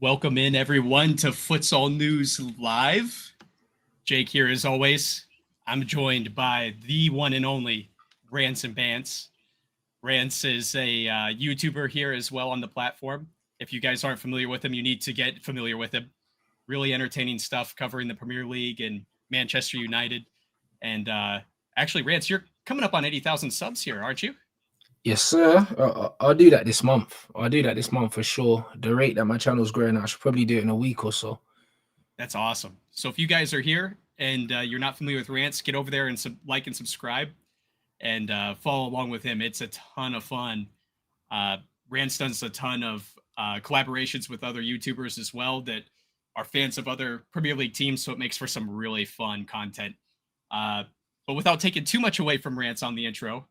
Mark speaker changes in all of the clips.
Speaker 1: Welcome in everyone to Futsal News Live. Jake here as always. I'm joined by the one and only Rants N Bants. Rants is a YouTuber here as well on the platform. If you guys aren't familiar with him, you need to get familiar with him. Really entertaining stuff covering the Premier League and Manchester United. And actually, Rants, you're coming up on 80,000 subs here, aren't you?
Speaker 2: Yes, sir. I'll do that this month. I'll do that this month for sure. The rate that my channel's growing, I should probably do it in a week or so.
Speaker 1: That's awesome. So if you guys are here and you're not familiar with Rants, get over there and like and subscribe and follow along with him. It's a ton of fun. Rants does a ton of collaborations with other YouTubers as well that are fans of other Premier League teams, so it makes for some really fun content. But without taking too much away from Rants on the intro,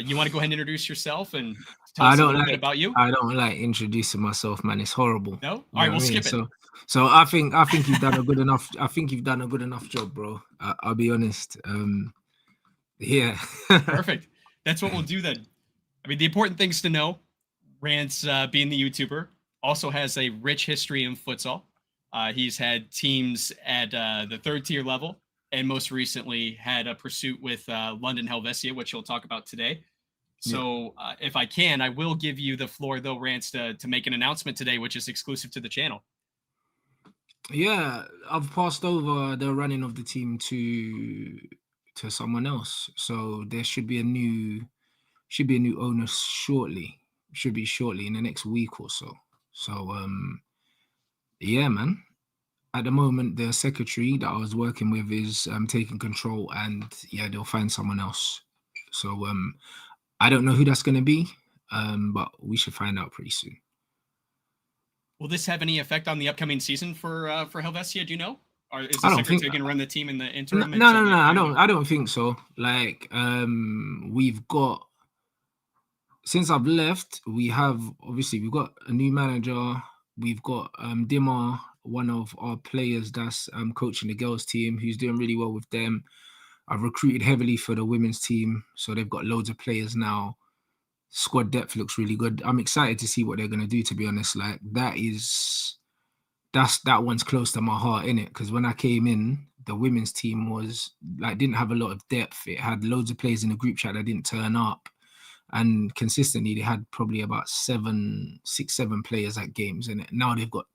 Speaker 1: you want to go ahead and introduce yourself and tell us a little bit about you?
Speaker 2: I don't like introducing myself, man. It's horrible.
Speaker 1: No? All right, we'll skip it.
Speaker 2: So I think you've done a good enough. I think you've done a good enough job, bro. I'll be honest. Yeah.
Speaker 1: Perfect. That's what we'll do then. I mean, the important things to know: Rants, being the YouTuber, also has a rich history in futsal. He's had teams at the third tier level, and most recently had a pursuit with London Helvecia, which he'll talk about today. So if I can, I will give you the floor, though, Rants, to make an announcement today, which is exclusive to the channel.
Speaker 2: Yeah, I've passed over the running of the team to someone else, so there should be a new owner shortly. Should be shortly in the next week or so. So yeah, man. At the moment, the secretary that I was working with is taking control, and yeah, they'll find someone else. So I don't know who that's going to be, but we should find out pretty soon.
Speaker 1: Will this have any effect on the upcoming season for Helvecia? Do you know? Or is the secretary going to run the team in the interim?
Speaker 2: No. I don't think so. Like we've got, since I've left, we've got a new manager. We've got Dimar, one of our players that's coaching the girls team, who's doing really well with them. I've recruited heavily for the women's team, so they've got loads of players now. Squad depth looks really good. I'm excited to see what they're going to do, to be honest. Like that one's close to my heart, innit? Because when I came in, the women's team was like didn't have a lot of depth. It had loads of players in the group chat that didn't turn up, and consistently they had probably about 7 players at games, and now they've got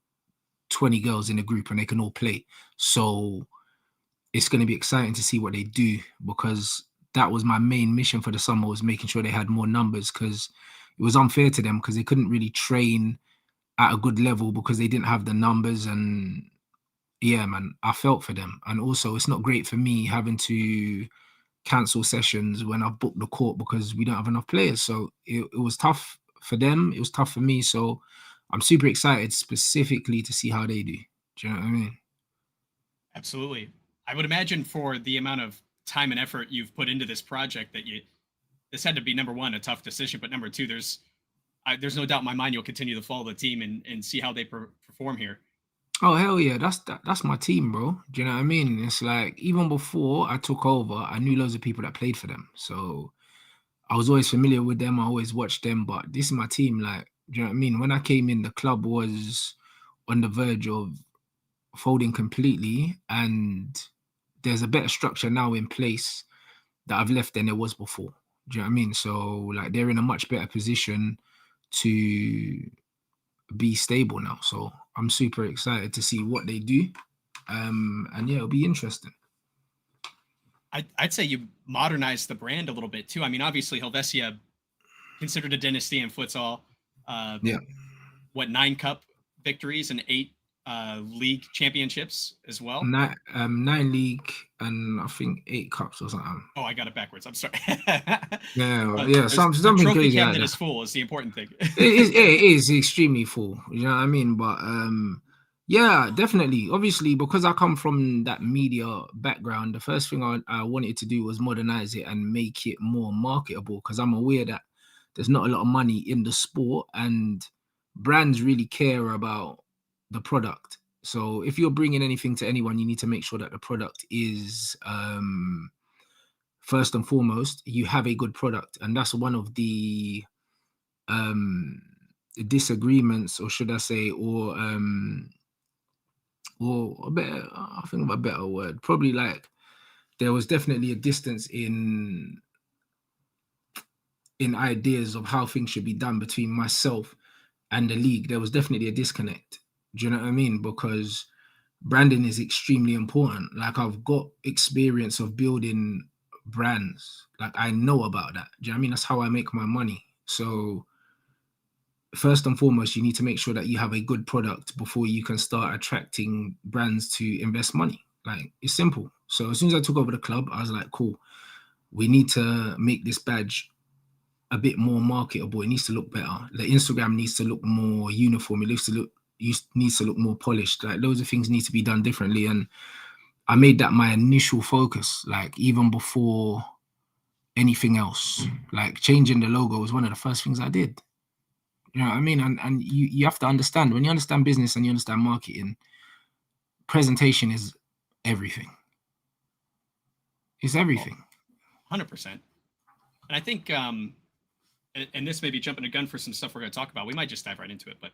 Speaker 2: 20 girls in the group and they can all play. So it's going to be exciting to see what they do, because that was my main mission for the summer, was making sure they had more numbers, because it was unfair to them because they couldn't really train at a good level because they didn't have the numbers. And yeah, man, I felt for them. And also it's not great for me having to cancel sessions when I've booked the court because we don't have enough players. So it was tough for them. It was tough for me. So I'm super excited specifically to see how they do. Do you know what I mean?
Speaker 1: Absolutely. I would imagine for the amount of time and effort you've put into this project that this had to be, number one, a tough decision, but number two, there's no doubt in my mind you'll continue to follow the team and see how they perform here.
Speaker 2: Oh hell yeah, that's my team, bro. Do you know what I mean? It's like even before I took over, I knew loads of people that played for them, so I was always familiar with them. I always watched them, but this is my team. Like, do you know what I mean? When I came in, the club was on the verge of folding completely, and there's a better structure now in place that I've left than there was before. Do you know what I mean? So like they're in a much better position to be stable now. So I'm super excited to see what they do. And yeah, it'll be interesting.
Speaker 1: I'd say you modernized the brand a little bit too. I mean, obviously Helvecia, considered a dynasty in futsal.
Speaker 2: Yeah.
Speaker 1: 9 cup victories and 8 league championships as well.
Speaker 2: 9 league and I think 8 cups or something.
Speaker 1: Oh, I got it backwards. I'm sorry.
Speaker 2: yeah. Something
Speaker 1: trophy
Speaker 2: crazy.
Speaker 1: cabinet is full is the important thing.
Speaker 2: it is extremely full. You know what I mean? But yeah, definitely. Obviously, because I come from that media background, the first thing I wanted to do was modernize it and make it more marketable, because I'm aware that there's not a lot of money in the sport and brands really care about the product. So if you're bringing anything to anyone, you need to make sure that the product is first and foremost, you have a good product. And that's one of the disagreements, or should I say, or a better, I think of a better word, probably like there was definitely a distance in ideas of how things should be done between myself and the league. There was definitely a disconnect. Do you know what I mean? Because branding is extremely important. Like, I've got experience of building brands. Like, I know about that. Do you know what I mean? That's how I make my money. So first and foremost, you need to make sure that you have a good product before you can start attracting brands to invest money. Like, it's simple. So as soon as I took over the club, I was like, cool, we need to make this badge a bit more marketable. It needs to look better. The Instagram needs to look more uniform. It needs to look more polished. Like, loads of things need to be done differently. And I made that my initial focus, like even before anything else. Like, changing the logo was one of the first things I did. You know what I mean? And you have to understand, when you understand business and you understand marketing, presentation is everything. It's everything.
Speaker 1: 100%. And I think, and this may be jumping a gun for some stuff we're going to talk about. We might just dive right into it, but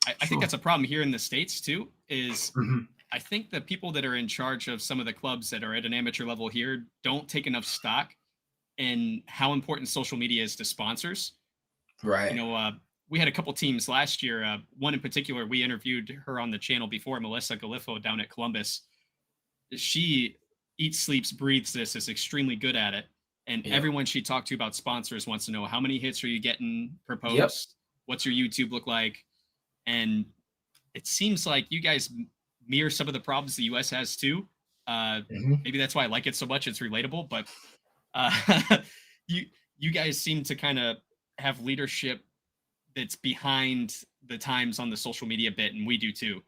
Speaker 1: I think that's a problem here in the States too, is I think the people that are in charge of some of the clubs that are at an amateur level here don't take enough stock in how important social media is to sponsors.
Speaker 2: Right.
Speaker 1: You know, we had a couple teams last year. One in particular, we interviewed her on the channel before, Melissa Galifo down at Columbus. She eats, sleeps, breathes this, is extremely good at it. And everyone she talked to about sponsors wants to know, how many hits are you getting per post? What's your YouTube look like? And it seems like you guys mirror some of the problems the US has too. Maybe that's why I like it so much. It's relatable, but you guys seem to kind of have leadership that's behind the times on the social media bit, and we do too.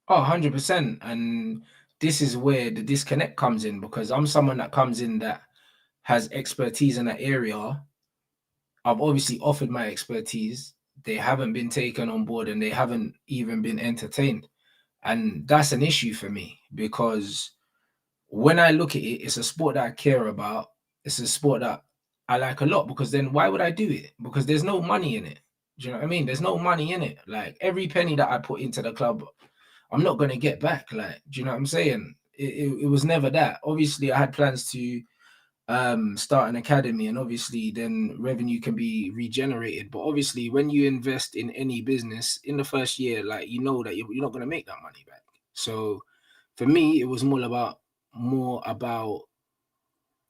Speaker 2: Oh, 100%. And this is where the disconnect comes in, because I'm someone that comes in that has expertise in that area. I've obviously offered my expertise. They haven't been taken on board, and they haven't even been entertained. And that's an issue for me, because when I look at it, it's a sport that I care about. It's a sport that I like a lot, because then why would I do it? Because there's no money in it. Do you know what I mean? There's no money in it. Like, every penny that I put into the club, I'm not going to get back. Like, do you know what I'm saying? It was never that. Obviously, I had plans to start an academy, and obviously then revenue can be regenerated. But obviously, when you invest in any business in the first year, like, you know that you're not going to make that money back. So for me, it was more about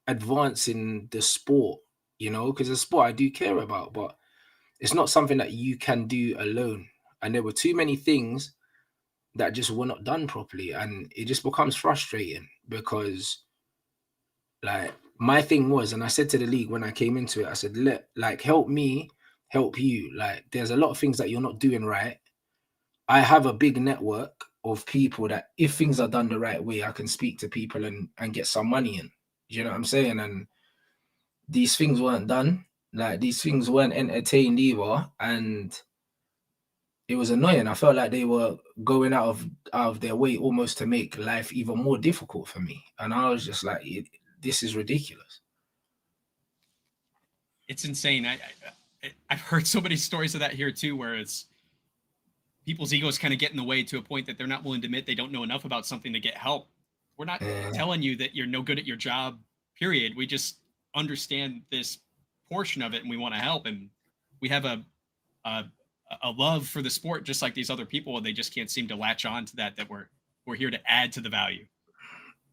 Speaker 2: advancing the sport, you know, because the sport I do care about, but it's not something that you can do alone. And there were too many things that just were not done properly, and it just becomes frustrating, because, like, my thing was, and I said to the league when I came into it, I said, help me help you. Like, there's a lot of things that you're not doing right. I have a big network of people that, if things are done the right way, I can speak to people and get some money in. You know what I'm saying? And these things weren't done. Like, these things weren't entertained either. And it was annoying. I felt like they were going out of their way almost to make life even more difficult for me. And I was just like, this is ridiculous.
Speaker 1: It's insane. I've heard so many stories of that here too, where it's people's egos kind of get in the way to a point that they're not willing to admit they don't know enough about something to get help. We're not telling you that you're no good at your job, period. We just understand this portion of it, and we want to help. And we have a love for the sport, just like these other people, and they just can't seem to latch on to that we're here to add to the value.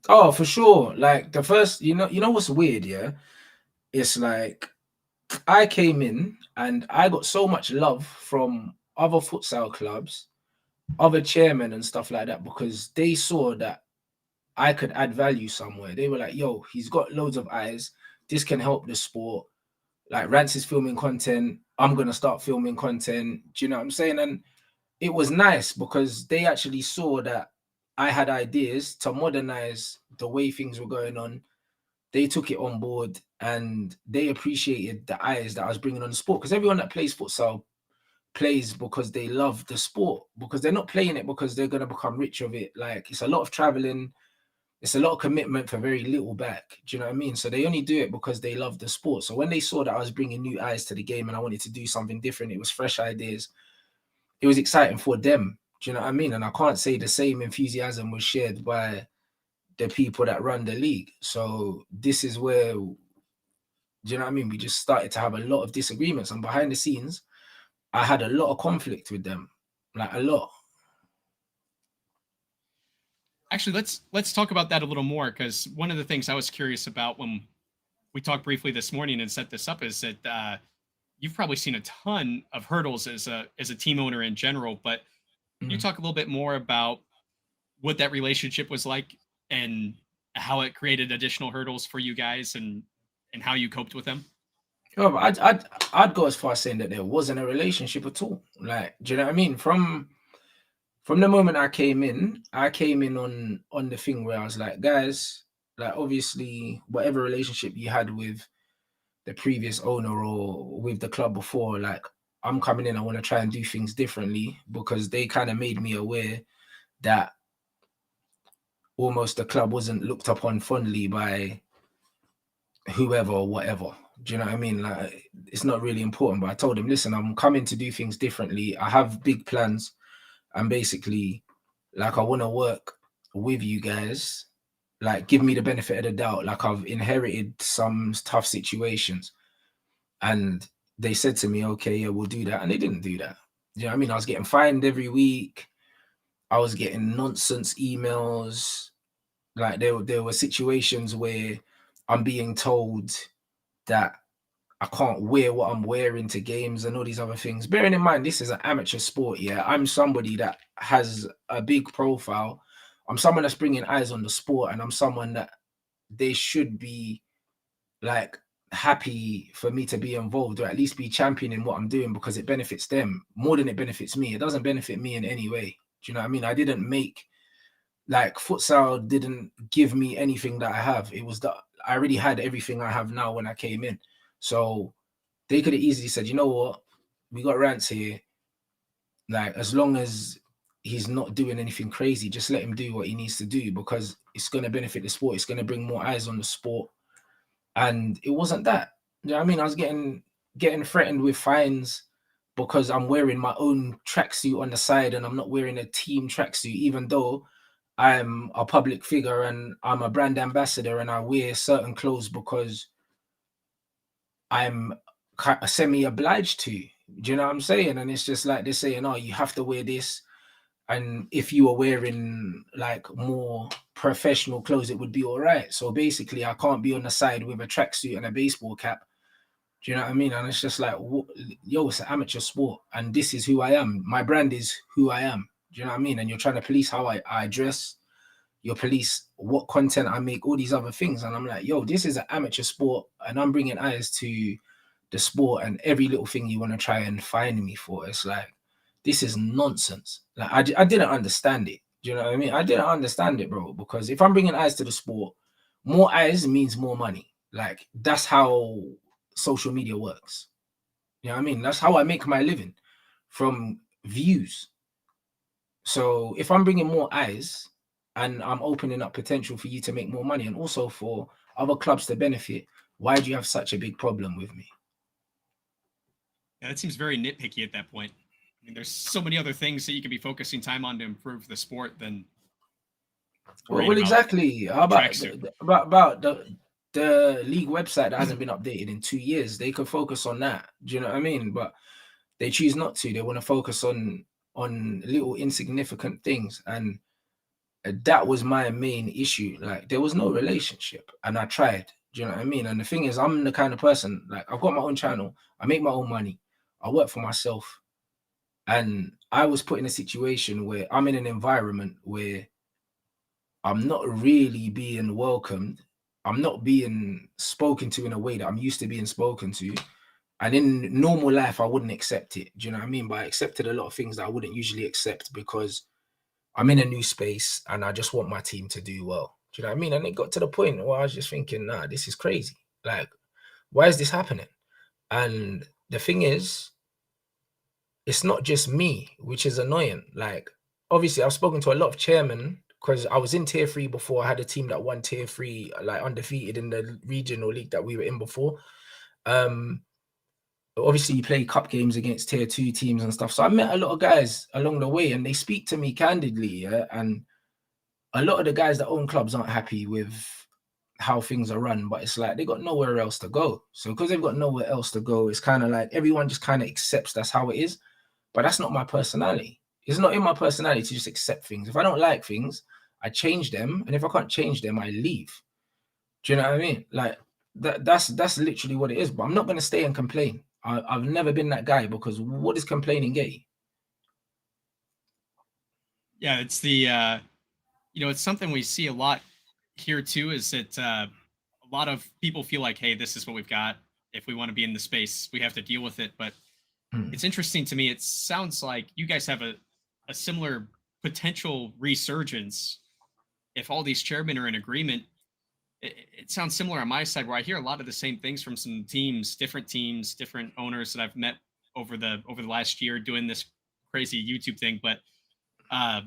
Speaker 2: Oh, for sure. Like, the first, you know what's weird, yeah? It's like, I came in and I got so much love from other futsal clubs, other chairmen and stuff like that, because they saw that I could add value somewhere. They were like, yo, he's got loads of eyes. This can help the sport. Like, Rants is filming content. I'm going to start filming content. Do you know what I'm saying? And it was nice, because they actually saw that I had ideas to modernize the way things were going on. They took it on board, and they appreciated the eyes that I was bringing on the sport. Because everyone that plays futsal plays because they love the sport, because they're not playing it because they're going to become rich of it. Like, it's a lot of traveling. It's a lot of commitment for very little back. Do you know what I mean? So they only do it because they love the sport. So when they saw that I was bringing new eyes to the game and I wanted to do something different, it was fresh ideas. it was exciting for them. Do you know what I mean? And I can't say the same enthusiasm was shared by the people that run the league. So this is where, do you know what I mean? We just started to have a lot of disagreements, and behind the scenes, I had a lot of conflict with them, like a lot.
Speaker 1: Actually, let's talk about that a little more, because one of the things I was curious about when we talked briefly this morning and set this up is that you've probably seen a ton of hurdles as a team owner in general. But can you talk a little bit more about what that relationship was like and how it created additional hurdles for you guys and how you coped with them?
Speaker 2: Oh, I'd go as far as saying that there wasn't a relationship at all. Like, do you know what I mean? From the moment I came in on the thing where I was like, guys, like obviously whatever relationship you had with the previous owner or with the club before, like I'm coming in, I want to try and do things differently, because they kind of made me aware that almost the club wasn't looked upon fondly by whoever or whatever. Do you know what I mean? Like, it's not really important. But I told him, listen, I'm coming to do things differently. I have big plans, and basically, like, I want to work with you guys. Like, give me the benefit of the doubt. Like, I've inherited some tough situations, and they said to me, okay, yeah, we'll do that, and they didn't do that. Do you know what I mean? I was getting fined every week. I was getting nonsense emails. Like, there were situations where I'm being told that I can't wear what I'm wearing to games and all these other things. Bearing in mind, this is an amateur sport. Yeah, I'm somebody that has a big profile. I'm someone that's bringing eyes on the sport, and I'm someone that they should be like happy for me to be involved, or at least be championing what I'm doing, because it benefits them more than it benefits me. It doesn't benefit me in any way. Do you know what I mean? I didn't make, like, futsal didn't give me anything that I have. It was that I already had everything I have now when I came in. So they could have easily said, you know what, we got Rants here. Like, as long as he's not doing anything crazy, just let him do what he needs to do, because it's going to benefit the sport. It's going to bring more eyes on the sport. And it wasn't that. You know what I mean? I was getting threatened with fines because I'm wearing my own tracksuit on the side and I'm not wearing a team tracksuit, even though I'm a public figure and I'm a brand ambassador and I wear certain clothes because I'm semi-obliged to. Do you know what I'm saying? And it's just like they're saying, oh, you have to wear this. And if you were wearing like more professional clothes, it would be all right. So basically, I can't be on the side with a tracksuit and a baseball cap. Do you know what I mean? And it's just like, yo, it's an amateur sport, and this is who I am. My brand is who I am. Do you know what I mean? And you're trying to police how I dress. You police what content I make, all these other things. And I'm like, yo, this is an amateur sport, and I'm bringing eyes to the sport, and every little thing you want to try and find me for. It's like, this is nonsense. Like, I didn't understand it. Do you know what I mean? I didn't understand it, bro, because if I'm bringing eyes to the sport, more eyes means more money. Like, that's how social media works. You know what I mean? That's how I make my living, from views. So if I'm bringing more eyes and I'm opening up potential for you to make more money and also for other clubs to benefit, why do you have such a big problem with me?
Speaker 1: Yeah, that seems very nitpicky at that point. I mean, there's so many other things that you could be focusing time on to improve the sport than worrying
Speaker 2: Well,
Speaker 1: about
Speaker 2: exactly. How about
Speaker 1: tracksuit.
Speaker 2: the league website that hasn't been updated in 2 years? They could focus on that. Do you know what I mean? But they choose not to. They want to focus on little insignificant things, and that was my main issue. Like, there was no relationship, and I tried. Do you know what I mean? And the thing is, I'm the kind of person, like, I've got my own channel. I make my own money. I work for myself, and I was put in a situation where I'm in an environment where I'm not really being welcomed. I'm not being spoken to in a way that I'm used to being spoken to. And in normal life, I wouldn't accept it. Do you know what I mean? But I accepted a lot of things that I wouldn't usually accept because I'm in a new space and I just want my team to do well. Do you know what I mean? And it got to the point where I was just thinking, nah, this is crazy. Like, why is this happening? And the thing is, it's not just me, which is annoying. Like, obviously, I've spoken to a lot of chairmen because I was in tier 3 before. I had a team that won tier 3, like undefeated in the regional league that we were in before. obviously you play cup games against tier 2 teams and stuff. So I met a lot of guys along the way, and they speak to me candidly, yeah. And a lot of the guys that own clubs aren't happy with how things are run, but it's like they got nowhere else to go. So because they've got nowhere else to go, it's kind of like everyone just kind of accepts that's how it is. But that's not my personality. It's not in my personality to just accept things. If I don't like things, I change them, and if I can't change them, I leave. Do you know what I mean? Like that's literally what it is. But I'm not gonna stay and complain. I've never been that guy, because what is complaining get you?
Speaker 1: Yeah, it's the it's something we see a lot here too. Is that a lot of people feel like, hey, this is what we've got. If we want to be in the space, we have to deal with it. But
Speaker 2: Hmm.
Speaker 1: it's interesting to me. It sounds like you guys have a similar potential resurgence if all these chairmen are in agreement. It sounds similar on my side, where I hear a lot of the same things from some teams, different owners that I've met over the last year doing this crazy YouTube thing. But uh,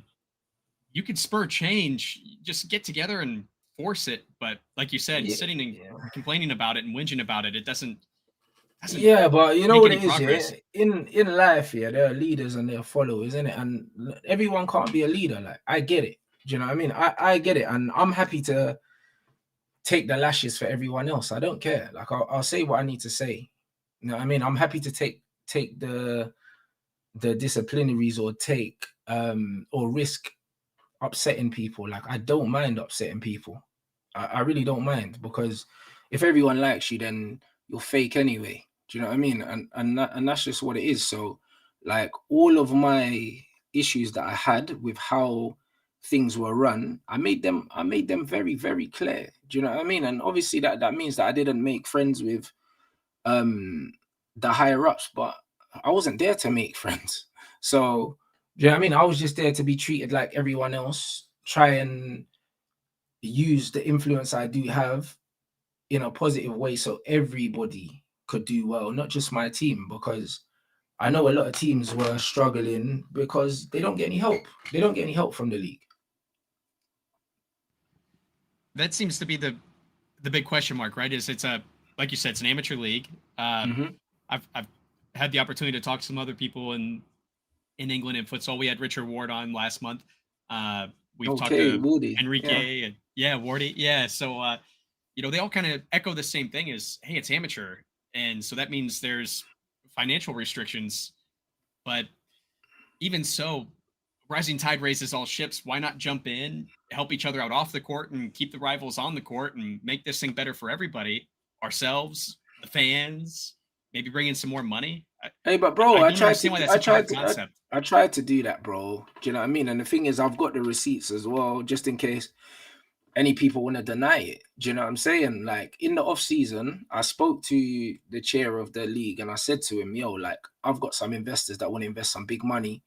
Speaker 1: you could spur change, just get together and force it. But like you said,
Speaker 2: Yeah,
Speaker 1: sitting and
Speaker 2: yeah.
Speaker 1: complaining about it and whinging about it, it doesn't
Speaker 2: Yeah, but you know
Speaker 1: make
Speaker 2: what
Speaker 1: any
Speaker 2: it is, yeah.
Speaker 1: progress.
Speaker 2: In life, yeah, there are leaders and there are followers, in it, and everyone can't be a leader. Like, I get it. Do you know what I mean? I get it, and I'm happy to take the lashes for everyone else. I don't care. Like, I'll say what I need to say. You know what I mean? I'm happy to take the disciplinaries, or take or risk upsetting people. Like, I don't mind upsetting people. I really don't mind, because if everyone likes you, then you're fake anyway. Do you know what I mean? And that's just what it is. So, like, all of my issues that I had with how things were run, I made them very, very clear. Do you know what I mean? And obviously that means that I didn't make friends with um the higher ups, but I wasn't there to make friends. So, do you know what I mean? I was just there to be treated like everyone else, try and use the influence I do have in a positive way, so everybody could do well, not just my team, because I know a lot of teams were struggling because they don't get any help. They don't get any help from the league.
Speaker 1: That seems to be the big question mark, right? Is it's a like you said, it's an amateur league. Uh,
Speaker 2: Hmm.
Speaker 1: I've had the opportunity to talk to some other people in England in futsal. We had Richard Ward on last month. We've talked
Speaker 2: Okay,
Speaker 1: to
Speaker 2: Woody. Yeah.
Speaker 1: Enrique and yeah, Wardy. Yeah. So they all kind of echo the same thing is, hey, it's amateur. And so that means there's financial restrictions. But even so, rising tide raises all ships. Why not jump in, help each other out off the court, and keep the rivals on the court and make this thing better for everybody, ourselves, the fans, maybe bring in some more money?
Speaker 2: Hey, but
Speaker 1: I
Speaker 2: bro, I
Speaker 1: don't
Speaker 2: tried to,
Speaker 1: understand why that's
Speaker 2: I
Speaker 1: such a hard
Speaker 2: tried to,
Speaker 1: concept.
Speaker 2: I tried to do that, bro. Do you know what I mean? And the thing is, I've got the receipts as well, just in case any people want to deny it. Do you know what I'm saying? Like, in the off season, I spoke to the chair of the league, and I said to him, "Yo, like, I've got some investors that want to invest some big money.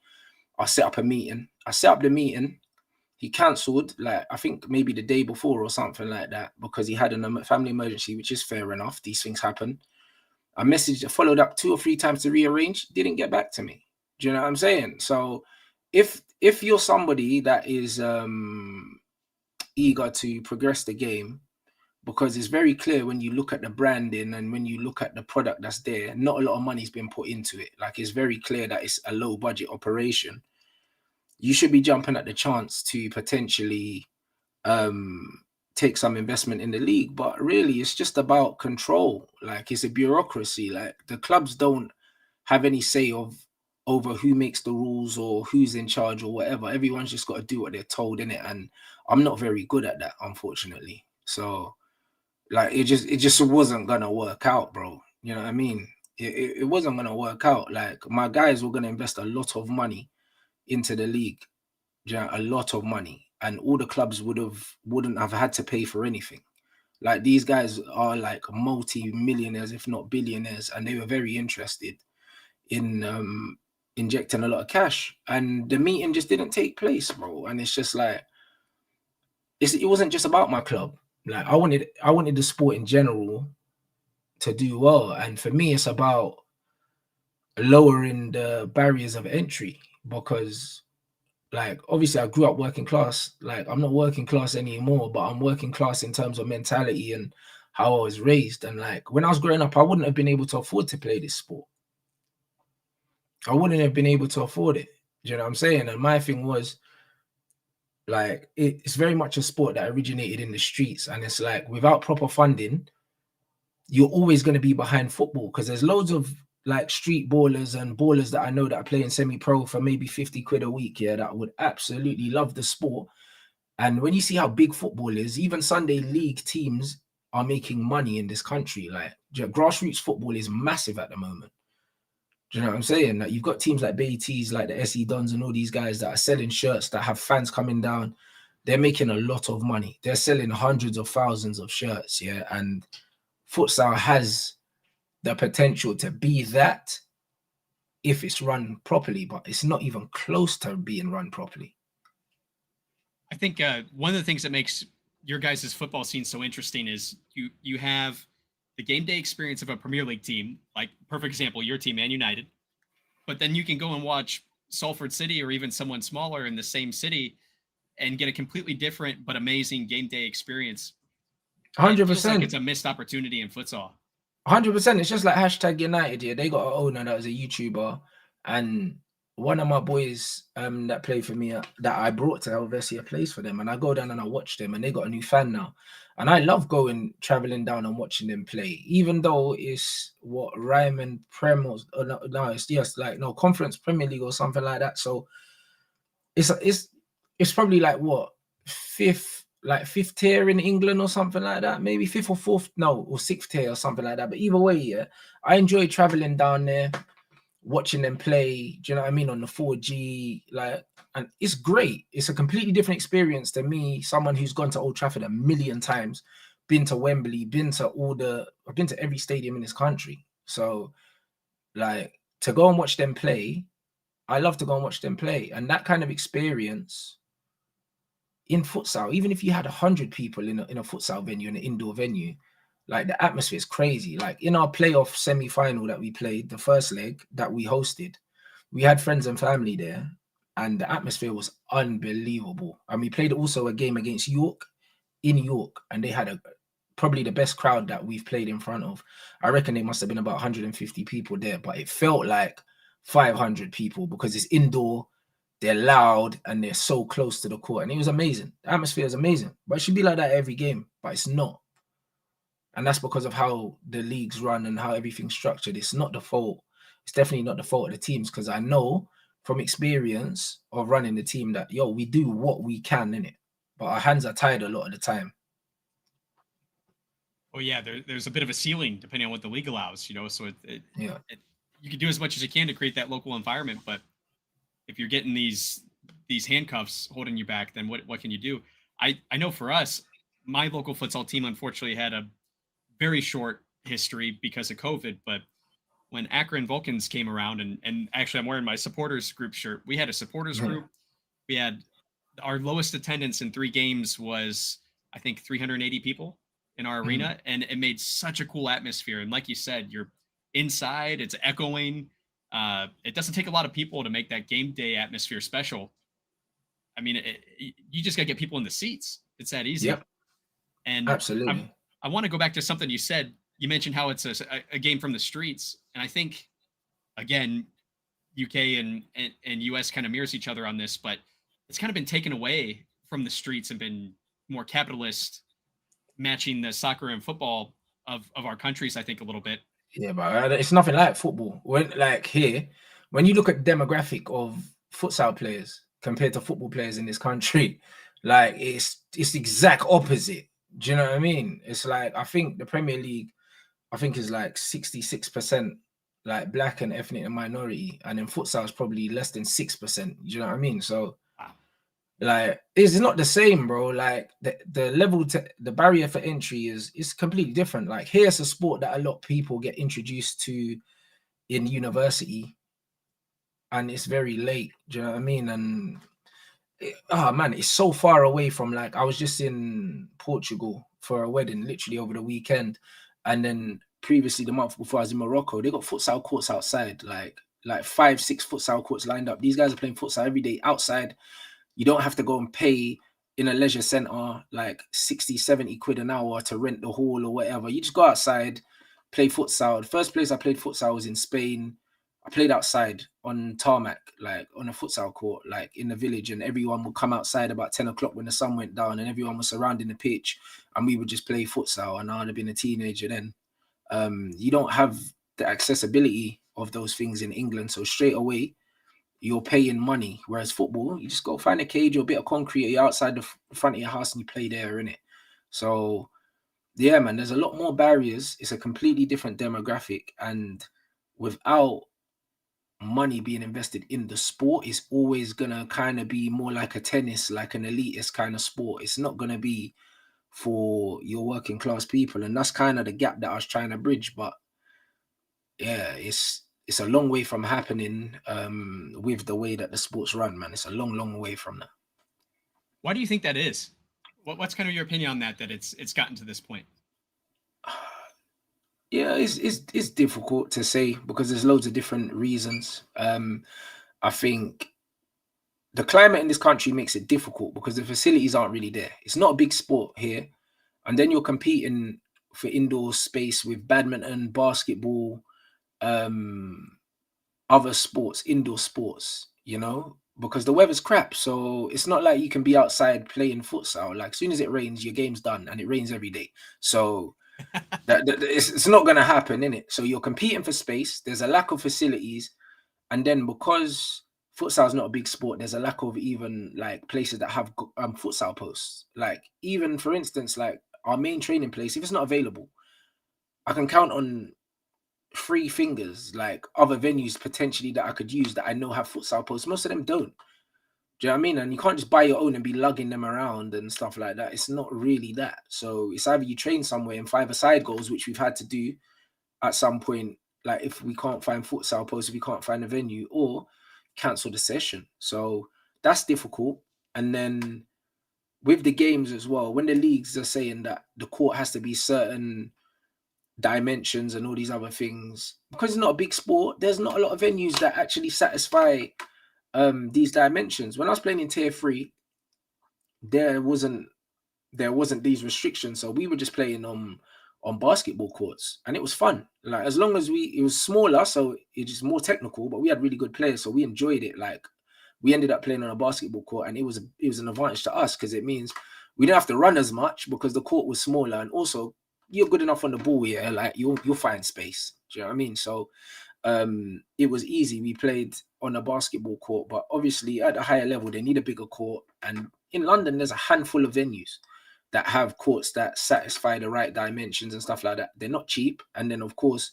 Speaker 2: I'll set up a meeting." I set up the meeting. He cancelled, like, I think maybe the day before or something like that, because he had a family emergency, which is fair enough. These things happen. I messaged, followed up 2 or 3 times to rearrange, didn't get back to me. Do you know what I'm saying? So, if you're somebody that is eager to progress the game, because it's very clear when you look at the branding and when you look at the product that's there, not a lot of money's been put into it. Like, it's very clear that it's a low budget operation. You should be jumping at the chance to potentially um take some investment in the league. But really, it's just about control. Like, it's a bureaucracy. Like, the clubs don't have any say of over who makes the rules or who's in charge or whatever. Everyone's just got to do what they're told, in it. And I'm not very good at that, unfortunately. So, like, it just wasn't gonna work out, bro. You know what I mean? It wasn't gonna work out. Like, my guys were gonna invest a lot of money into the league, a lot of money, and all the clubs wouldn't have had to pay for anything. Like, these guys are like multi-millionaires, if not billionaires, and they were very interested in injecting a lot of cash. And the meeting just didn't take place, bro. And it's just like, it wasn't just about my club. Like, I wanted the sport in general to do well, and for me, it's about lowering the barriers of entry, because, like, obviously I grew up working class. Like, I'm not working class anymore, but I'm working class in terms of mentality and how I was raised. And like when I was growing up, I wouldn't have been able to afford to play this sport. I wouldn't have been able to afford it. Do you know what I'm saying? And my thing was like it's very much a sport that originated in the streets, and it's like without proper funding, you're always going to be behind football, because there's loads of like street ballers and ballers that I know that are playing semi-pro for maybe 50 quid a week, yeah, that would absolutely love the sport. And when you see how big football is, even Sunday league teams are making money in this country. Like grassroots football is massive at the moment. Do you know what I'm saying? Like you've got teams like BTs, like the SE Dons and all these guys that are selling shirts that have fans coming down. They're making a lot of money. They're selling hundreds of thousands of shirts, yeah. And futsal has the potential to be that if it's run properly, but it's not even close to being run properly.
Speaker 1: I think one of the things that makes your guys' football scene so interesting is you have the game day experience of a Premier League team, like perfect example, your team, Man United, but then you can go and watch Salford City or even someone smaller in the same city and get a completely different but amazing game day experience.
Speaker 2: 100%.
Speaker 1: It feels like it's a missed opportunity in futsal.
Speaker 2: 100%. It's just like hashtag United. Yeah, they got an owner that was a YouTuber, and one of my boys that played for me that I brought to Helvecia plays for them, and I go down and I watch them, and they got a new fan now, and I love traveling down and watching them play, even though it's what Ryman Prem or no, it's just like no Conference Premier League or something like that. So it's probably like what fifth tier in England or something like that, maybe fifth or fourth, no, or sixth tier or something like that. But either way, yeah, I enjoy traveling down there, watching them play. Do you know what I mean? On the 4G, like, and it's great. It's a completely different experience to me, someone who's gone to Old Trafford a million times, been to Wembley, I've been to every stadium in this country. So, like, to go and watch them play, I love to go and watch them play, and that kind of experience in futsal, even if you had 100 people in a futsal venue, in an indoor venue, like the atmosphere is crazy. Like in our playoff semi-final that we played, the first leg that we hosted, we had friends and family there, and the atmosphere was unbelievable. And we played also a game against York in York, and they had probably the best crowd that we've played in front of. I reckon they must have been about 150 people there, but it felt like 500 people because it's indoor. They're loud and they're so close to the court, and it was amazing. The atmosphere is amazing, but it should be like that every game, but it's not. And that's because of how the leagues run and how everything's structured. It's not the fault. It's definitely not the fault of the teams, because I know from experience of running the team that, yo, we do what we can in it, but our hands are tied a lot of the time.
Speaker 1: Oh yeah, there's a bit of a ceiling depending on what the league allows, you know. So you can do as much as you can to create that local environment, but if you're getting these handcuffs holding you back, then what can you do? I know for us, my local futsal team unfortunately had a very short history because of COVID, but when Akron Vulcans came around, and actually I'm wearing my supporters group shirt, we had a supporters group. We had our lowest attendance in 3 games was, I think, 380 people in our arena, and it made such a cool atmosphere. And like you said, you're inside, it's echoing. It doesn't take a lot of people to make that game day atmosphere special. I mean, you just got to get people in the seats. It's that easy.
Speaker 2: Yep.
Speaker 1: And
Speaker 2: absolutely.
Speaker 1: I want to go back to something you said. You mentioned how it's a game from the streets. And I think, again, UK and US kind of mirrors each other on this, but it's kind of been taken away from the streets and been more capitalist, matching the soccer and football of our countries, I think, a little bit.
Speaker 2: Yeah, but it's nothing like football. When you look at the demographic of futsal players compared to football players in this country, like it's the exact opposite. Do you know what I mean? It's like, I think the Premier League, I think is like 66% like black and ethnic and minority, and then futsal is probably less than 6%. Do you know what I mean? So like it's not the same, bro. Like the level to the barrier for entry is completely different. Like here's a sport that a lot of people get introduced to in university, and it's very late. Do you know what I mean? And man, it's so far away from, like, I was just in Portugal for a wedding literally over the weekend, and then previously the month before I was in Morocco. They got futsal courts outside, like 5-6 futsal courts lined up. These guys are playing futsal every day outside. You don't have to go and pay in a leisure centre, like 60, 70 quid an hour to rent the hall or whatever. You just go outside, play futsal. The first place I played futsal was in Spain. I played outside on tarmac, like on a futsal court, like in the village, and everyone would come outside about 10 o'clock when the sun went down, and everyone was surrounding the pitch, and we would just play futsal. And I'd have been a teenager then. You don't have the accessibility of those things in England, so straight away you're paying money. Whereas football, you just go find a cage or a bit of concrete, or you're outside the front of your house and you play there, innit? So yeah, man, there's a lot more barriers. It's a completely different demographic, and without money being invested in the sport, it's always gonna kind of be more like a tennis, like an elitist kind of sport. It's not gonna be for your working class people, and that's kind of the gap that I was trying to bridge. But yeah, it's a long way from happening with the way that the sports run, man. It's a long way from that.
Speaker 1: Why do you think that is? What's kind of your opinion on that? That it's gotten to this point?
Speaker 2: Yeah, it's difficult to say because there's loads of different reasons. I think the climate in this country makes it difficult because the facilities aren't really there. It's not a big sport here, and then you're competing for indoor space with badminton, basketball, other sports, indoor sports, you know, because the weather's crap. So it's not like you can be outside playing futsal. Like as soon as it rains, your game's done, and it rains every day. So it's not going to happen, innit? So you're competing for space. There's a lack of facilities, and then because futsal is not a big sport, there's a lack of even like places that have futsal posts. Like even for instance, like our main training place, if it's not available, I can count on 3 fingers, like other venues potentially that I could use that I know have futsal posts. Most of them don't. Do you know what I mean? And you can't just buy your own and be lugging them around and stuff like that. It's not really that. So it's either you train somewhere and 5-a-side goals, which we've had to do at some point, like if we can't find futsal posts, if we can't find a venue, or cancel the session. So that's difficult. And then with the games as well, when the leagues are saying that the court has to be certain dimensions and all these other things, because it's not a big sport, there's not a lot of venues that actually satisfy these dimensions. When I was playing in tier 3, there wasn't these restrictions, so we were just playing on basketball courts, and it was fun. Like as long as it was smaller, so it was more technical, but we had really good players, so we enjoyed it. Like we ended up playing on a basketball court, and it was an advantage to us because it means we didn't have to run as much because the court was smaller, and also you're good enough on the ball, yeah, like you'll find space. Do you know what I mean? So it was easy. We played on a basketball court, but obviously at a higher level, they need a bigger court. And in London, there's a handful of venues that have courts that satisfy the right dimensions and stuff like that. They're not cheap. And then, of course,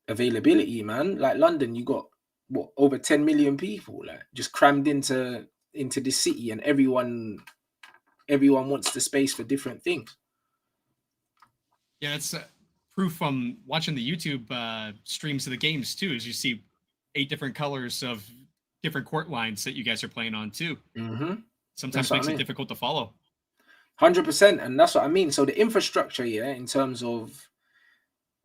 Speaker 2: availability, man. Like London, you got what, over 10 million people, like just crammed into the city, and everyone wants the space for different things.
Speaker 1: Yeah, it's proof from watching the YouTube streams of the games too, as you see 8 different colors of different court lines that you guys are playing on too. Sometimes makes it difficult to follow.
Speaker 2: 100%, and that's what I mean. So the infrastructure, yeah, in terms of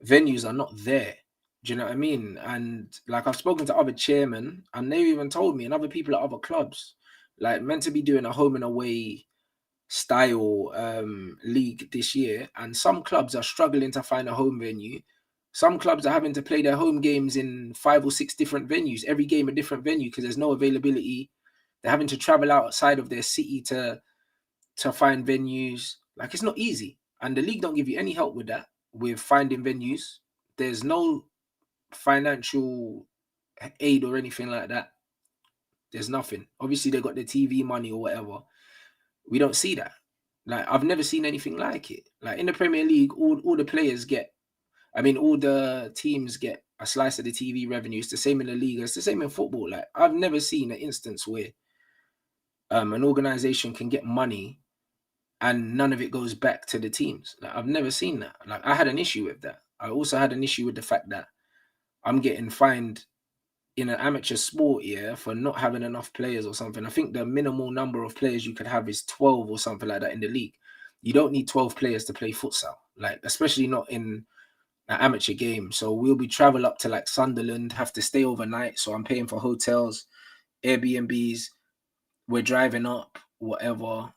Speaker 2: venues are not there. Do you know what I mean? And like I've spoken to other chairmen, and they even told me, and other people at other clubs, like meant to be doing a home and away style league this year, and some clubs are struggling to find a home venue. Some clubs are having to play their home games in 5 or 6 different venues, every game a different venue because there's no availability. They're having to travel outside of their city to find venues. Like it's not easy, and the league don't give you any help with that, with finding venues. There's no financial aid or anything like that. There's nothing. Obviously they got the TV money or whatever. We don't see that. Like I've never seen anything like it. Like in the Premier League, all the players get, I mean, all the teams get a slice of the TV revenue. It's the same in the league. It's the same in football. Like I've never seen an instance where an organization can get money and none of it goes back to the teams. Like I've never seen that. Like I had an issue with that. I also had an issue with the fact that I'm getting fined in an amateur sport, yeah, for not having enough players or something. I think the minimal number of players you could have is 12 or something like that in the league. You don't need 12 players to play futsal, like especially not in an amateur game. So we'll be travel up to like Sunderland, have to stay overnight. So I'm paying for hotels, Airbnbs. We're driving up, whatever.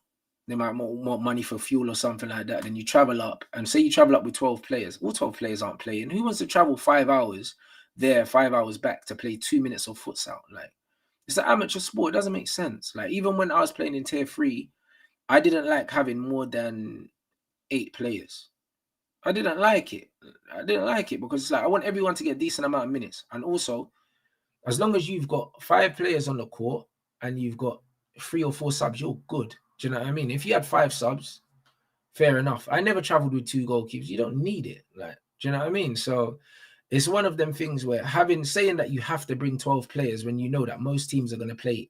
Speaker 2: they might want money for fuel or something like that. Then you travel up, and say you travel up with 12 players. All 12 players aren't playing. Who wants to travel 5 hours there, 5 hours back to play 2 minutes of futsal? Like, it's an amateur sport. It doesn't make sense. Like, even when I was playing in tier 3, I didn't like having more than 8 players. I didn't like it. I didn't like it because it's like I want everyone to get a decent amount of minutes. And also, as long as you've got 5 players on the court and you've got 3 or 4 subs, you're good. Do you know what I mean? If you had 5 subs, fair enough. I never traveled with 2 goalkeepers. You don't need it. Like, do you know what I mean? So it's one of them things where saying that you have to bring 12 players when you know that most teams are going to play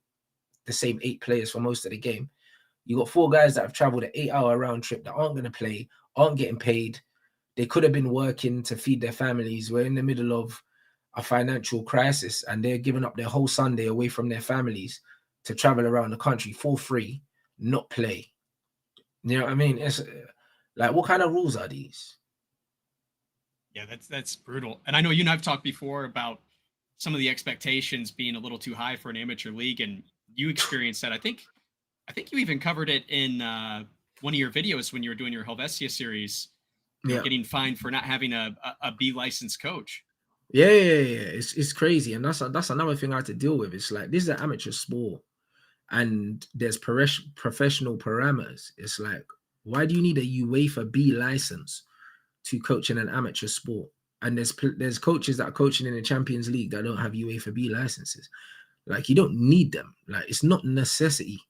Speaker 2: the same 8 players for most of the game. You got 4 guys that have traveled an 8-hour round trip that aren't going to play, aren't getting paid. They could have been working to feed their families. We're in the middle of a financial crisis and they're giving up their whole Sunday away from their families to travel around the country for free, not play. You know what I mean? It's like, what kind of rules are these?
Speaker 1: Yeah, that's brutal. And I know you and I've talked before about some of the expectations being a little too high for an amateur league, and you experienced that. I think you even covered it in one of your videos when you were doing your Helvecia series. You know, getting fined for not having a B licensed coach.
Speaker 2: Yeah. It's crazy, and that's another thing I had to deal with. It's like, this is an amateur sport, and there's professional parameters. It's like, why do you need a UEFA B license to coach in an amateur sport? And there's coaches that are coaching in the Champions League that don't have UEFA B licenses. Like, you don't need them. Like, it's not necessity.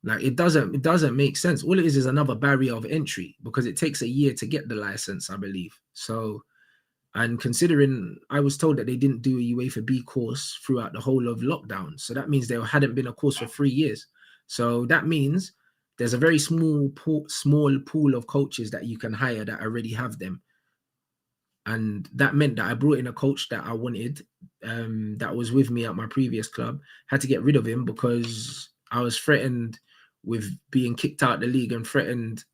Speaker 2: Like, it doesn't make sense. All it is another barrier of entry because it takes a year to get the license, I believe. So, and considering I was told that they didn't do a UEFA B course throughout the whole of lockdown, so that means there hadn't been a course for 3 years. So that means there's a very small pool of coaches that you can hire that already have them. And that meant that I brought in a coach that I wanted, that was with me at my previous club. Had to get rid of him because I was threatened with being kicked out of the league and threatened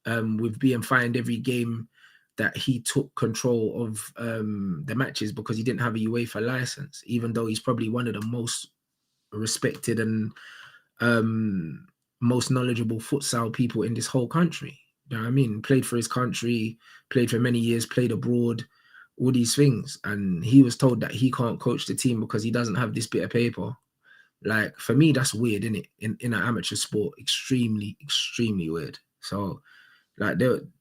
Speaker 2: with being fined every game that he took control of the matches because he didn't have a UEFA license, even though he's probably one of the most respected and most knowledgeable futsal people in this whole country. You know what I mean? Played for his country, played for many years, played abroad, all these things. And he was told that he can't coach the team because he doesn't have this bit of paper. Like, for me, that's weird, isn't it? In an amateur sport, extremely, extremely weird. So, like,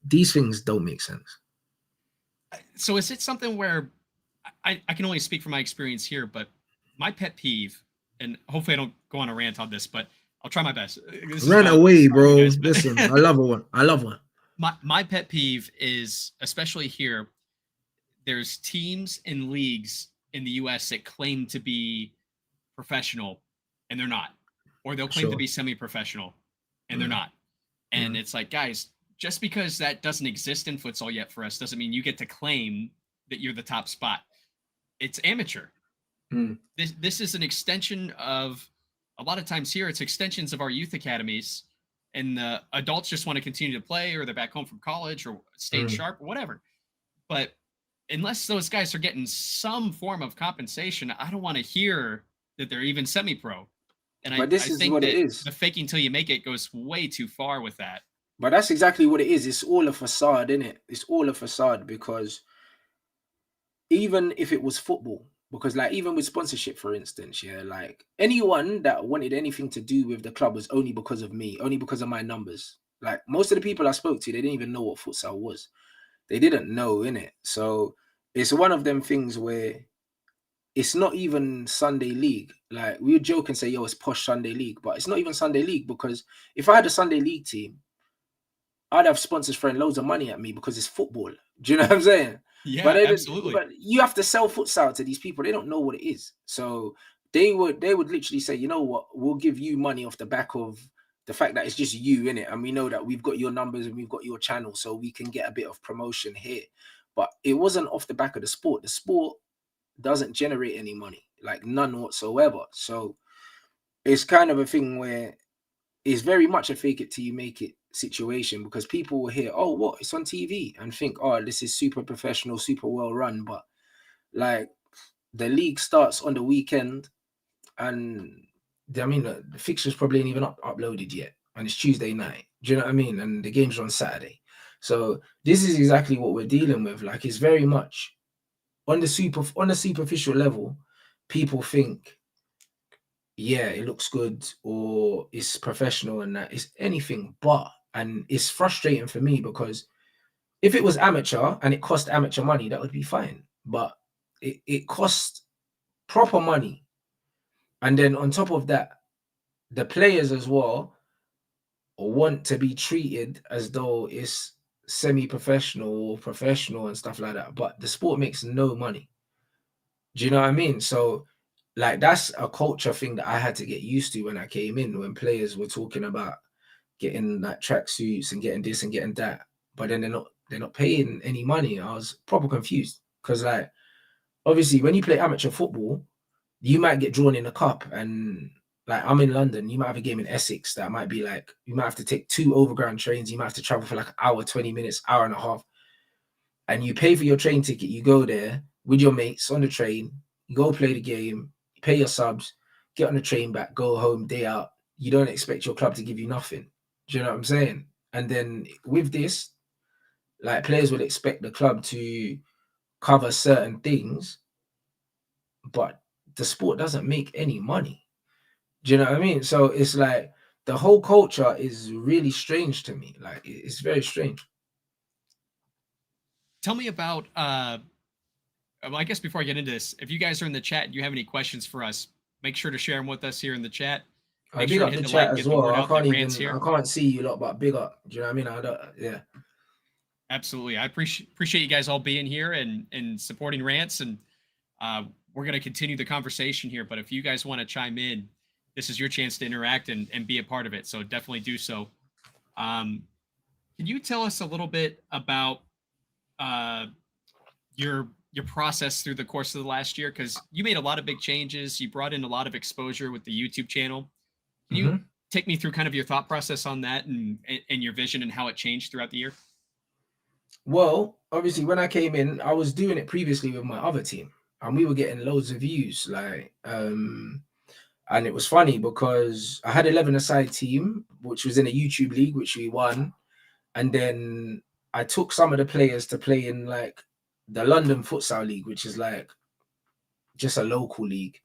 Speaker 2: these things don't make sense.
Speaker 1: So is it something where I can only speak from my experience here, but my pet peeve, and hopefully I don't go on a rant on this, but I'll try my best.
Speaker 2: Run away, bro. Listen, I love one.
Speaker 1: My pet peeve is, especially here, there's teams and leagues in the US that claim to be professional and they're not, or they'll claim to be semi-professional and they're not. And it's like, guys, just because that doesn't exist in futsal yet for us doesn't mean you get to claim that you're the top spot. It's amateur. This is an extension of, a lot of times here, it's extensions of our youth academies, and the adults just want to continue to play, or they're back home from college or staying sharp or whatever. But unless those guys are getting some form of compensation, I don't want to hear that they're even semi-pro. And I think what it is. The faking till you make it goes way too far with that.
Speaker 2: But that's exactly what it is. It's all a facade, isn't it? It's all a facade, because even if it was football, because like even with sponsorship, for instance, yeah, like anyone that wanted anything to do with the club was only because of me, only because of my numbers. Like most of the people I spoke to, they didn't even know what futsal was. They didn't know, innit? So it's one of them things where it's not even Sunday league. Like we would joke and say, yo, it's posh Sunday league, but it's not even Sunday league, because if I had a Sunday league team, I'd have sponsors throwing loads of money at me because it's football. Do you know what I'm saying?
Speaker 1: Yeah,
Speaker 2: but
Speaker 1: absolutely.
Speaker 2: But you have to sell futsal to these people. They don't know what it is. So they would literally say, you know what, we'll give you money off the back of the fact that it's just you in it, and we know that we've got your numbers and we've got your channel, so we can get a bit of promotion here. But it wasn't off the back of the sport. The sport doesn't generate any money, like none whatsoever. So it's kind of a thing where it's very much a fake it till you make it situation, because people will hear, oh, what, it's on TV, and think, oh, this is super professional, super well run. But like the league starts on the weekend, and I mean the fixtures probably ain't even uploaded yet, and it's Tuesday night. Do you know what I mean? And the game's on Saturday. So this is exactly what we're dealing with. Like, it's very much on the superficial level, people think, yeah, it looks good or it's professional and that it's anything but. And it's frustrating for me because if it was amateur and it cost amateur money, that would be fine. But it costs proper money. And then on top of that, the players as well want to be treated as though it's semi-professional or professional and stuff like that. But the sport makes no money. Do you know what I mean? So, like, that's a culture thing that I had to get used to when I came in, when players were talking about getting like tracksuits and getting this and getting that, but then they're not paying any money. I was proper confused because, like, obviously when you play amateur football, you might get drawn in a cup, and like, I'm in London, you might have a game in Essex that might be like, you might have to take 2 overground trains, you might have to travel for like an hour, 20 minutes, hour and a half, and you pay for your train ticket, you go there with your mates on the train, you go play the game, you pay your subs, get on the train back, go home, day out. You don't expect your club to give you nothing. Do you know what I'm saying? And then with this, like, players would expect the club to cover certain things, but the sport doesn't make any money. Do you know what I mean? So it's like the whole culture is really strange to me. Like, it's very strange.
Speaker 1: Tell me about well, I guess before I get into this, if you guys are in the chat and you have any questions for us, make sure to share them with us here in the chat.
Speaker 2: I
Speaker 1: Make
Speaker 2: big
Speaker 1: sure to
Speaker 2: up
Speaker 1: hit
Speaker 2: the
Speaker 1: the like
Speaker 2: chat
Speaker 1: and
Speaker 2: as
Speaker 1: get the
Speaker 2: well.
Speaker 1: word out that Rant's
Speaker 2: I
Speaker 1: here.
Speaker 2: can't see you lot, but big up. Do you know what I mean? I don't. Yeah.
Speaker 1: Absolutely. I appreciate you guys all being here and supporting Rants, and we're going to continue the conversation here. But if you guys want to chime in, this is your chance to interact and be a part of it. So definitely do so. Um, can you tell us a little bit about uh, your process through the course of the last year? Because you made a lot of big changes. You brought in a lot of exposure with the YouTube channel. Can you
Speaker 2: Mm-hmm.
Speaker 1: take me through kind of your thought process on that and your vision and how it changed throughout the year?
Speaker 2: Well, obviously, when I came in, I was doing it previously with my other team, and we were getting loads of views. Like, and it was funny because I had 11-a-side team, which was in a YouTube league, which we won, and then I took some of the players to play in like the London Futsal League, which is like just a local league.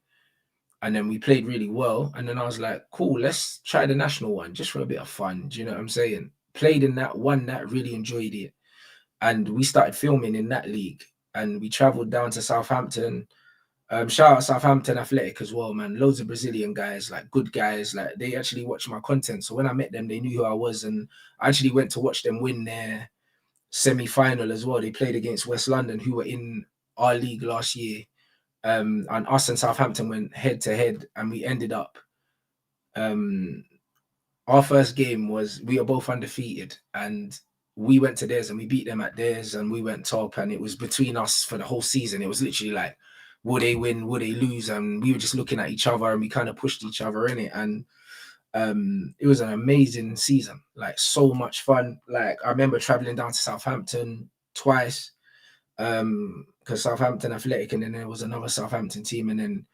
Speaker 2: And then we played really well. And then I was like, cool, let's try the national one just for a bit of fun. Do you know what I'm saying? Played in that, won that, really enjoyed it. And we started filming in that league. And we traveled down to Southampton. Shout out Southampton Athletic as well, man. Loads of Brazilian guys, like good guys. Like, they actually watch my content. So when I met them, they knew who I was. And I actually went to watch them win their semi-final as well. They played against West London, who were in our league last year. And us and Southampton went head to head, and we ended up. Our first game was, we were both undefeated, and we went to theirs and we beat them at theirs, and we went top. And it was between us for the whole season. It was literally like, will they win? Will they lose? And we were just looking at each other, and we kind of pushed each other in it. And it was an amazing season, like so much fun. Like, I remember traveling down to Southampton twice, because Southampton Athletic, and then there was another Southampton team, and then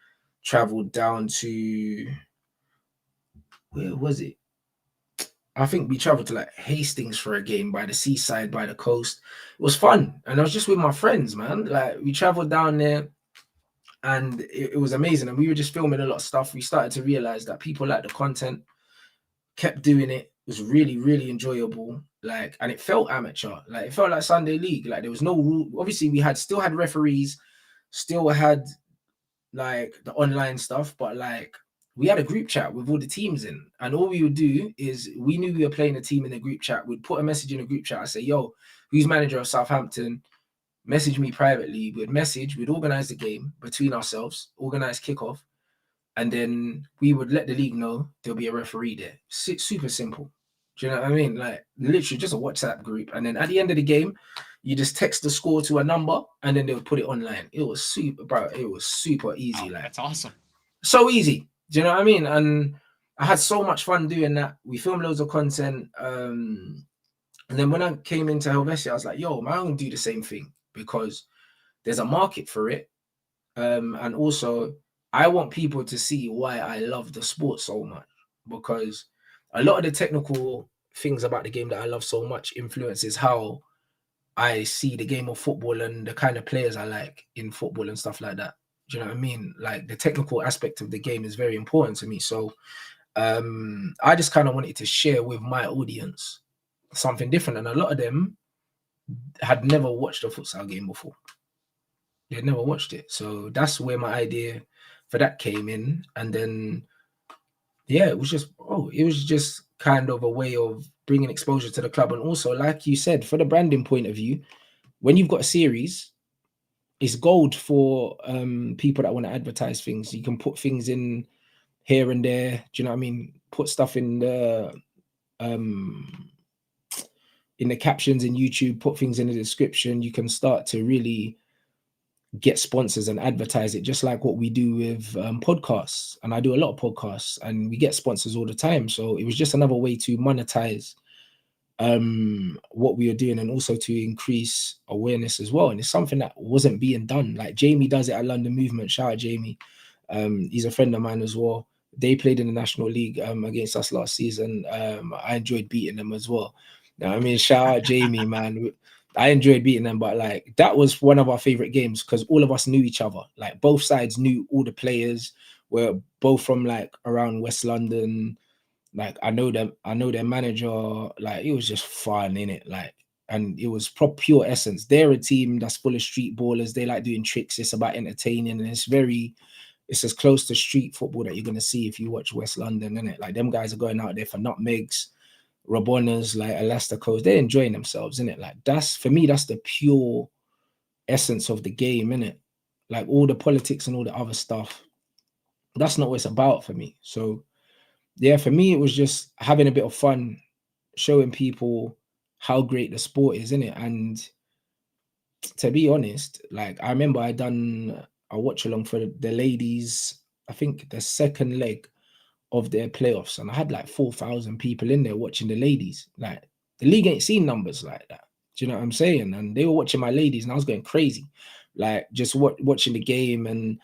Speaker 2: traveled down to, where was it? I think we traveled to like Hastings for a game by the seaside, by the coast. It was fun, and I was just with my friends, man. Like, we traveled down there, and it was amazing. And we were just filming a lot of stuff. We started to realize that people liked the content, kept doing it. It was really, really enjoyable. Like, and it felt amateur. Like, it felt like Sunday League. Like, there was no rule. Obviously, we still had referees, still had like the online stuff, but like, we had a group chat with all the teams in, and all we would do is, we knew we were playing a team in the group chat. We'd put a message in a group chat. I say, yo, who's manager of Southampton? Message me privately. We'd organize the game between ourselves, organize kickoff, and then we would let the league know there'll be a referee there. Super simple. Do you know what I mean? Like, literally just a WhatsApp group. And then at the end of the game, you just text the score to a number, and then they would put it online. It was super, bro. It was super easy.
Speaker 1: Oh,
Speaker 2: like,
Speaker 1: that's awesome.
Speaker 2: So easy. Do you know what I mean? And I had so much fun doing that. We filmed loads of content. And then when I came into Helvecia, I was like, yo, man, I'm gonna do the same thing, because there's a market for it. And also, I want people to see why I love the sport so much, because a lot of the technical things about the game that I love so much influences how I see the game of football and the kind of players I like in football and stuff like that. Do you know what I mean? Like the technical aspect of the game is very important to me. So I just kind of wanted to share with my audience something different. And a lot of them had never watched a futsal game before. They'd never watched it. So that's where my idea for that came in. And then, yeah, it was just kind of a way of bringing exposure to the club. And also, like you said, for the branding point of view, when you've got a series, it's gold for people that want to advertise things. You can put things in here and there. Do you know what I mean? Put stuff in the captions in YouTube, put things in the description. You can start to really get sponsors and advertise it, just like what we do with podcasts. And I do a lot of podcasts and we get sponsors all the time. So it was just another way to monetize what we are doing and also to increase awareness as well. And it's something that wasn't being done. Like Jamie does it at London Movement. Shout out Jamie. He's a friend of mine as well. They played in the National League against us last season. I enjoyed beating them as well. Now, I mean, shout out Jamie, man. I enjoyed beating them, but like that was one of our favorite games because all of us knew each other. Like both sides knew all the players. We're both from like around West London. Like I know them, I know their manager. Like it was just fun in it. Like, and it was pure essence. They're a team that's full of street ballers. They like doing tricks. It's about entertaining, and it's as close to street football that you're gonna see if you watch West London, innit? Like them guys are going out there for nutmegs, Rabonas, like Elasticos. They're enjoying themselves, innit? Like that's for me, that's the pure essence of the game, innit? Like all the politics and all the other stuff. That's not what it's about for me. So yeah, for me, it was just having a bit of fun, showing people how great the sport is, innit? And to be honest, like I remember I done a watch along for the ladies, I think the second leg of their playoffs, and I had like 4,000 people in there watching the ladies. Like the league ain't seen numbers like that. Do you know what I'm saying? And they were watching my ladies, and I was going crazy, like just watching the game, and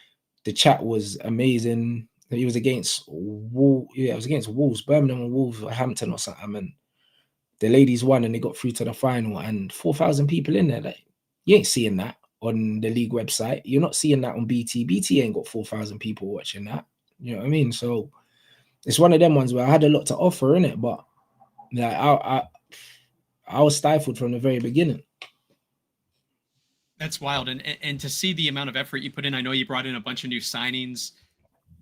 Speaker 2: the chat was amazing. It was against it was against Wolves, Birmingham and Wolverhampton or something, and the ladies won and they got through to the final, and 4,000 people in there. Like you ain't seeing that on the league website. You're not seeing that on BT. BT ain't got 4,000 people watching that. You know what I mean? So it's one of them ones where I had a lot to offer in it, but yeah, I was stifled from the very beginning.
Speaker 1: That's wild, and to see the amount of effort you put in. I know you brought in a bunch of new signings.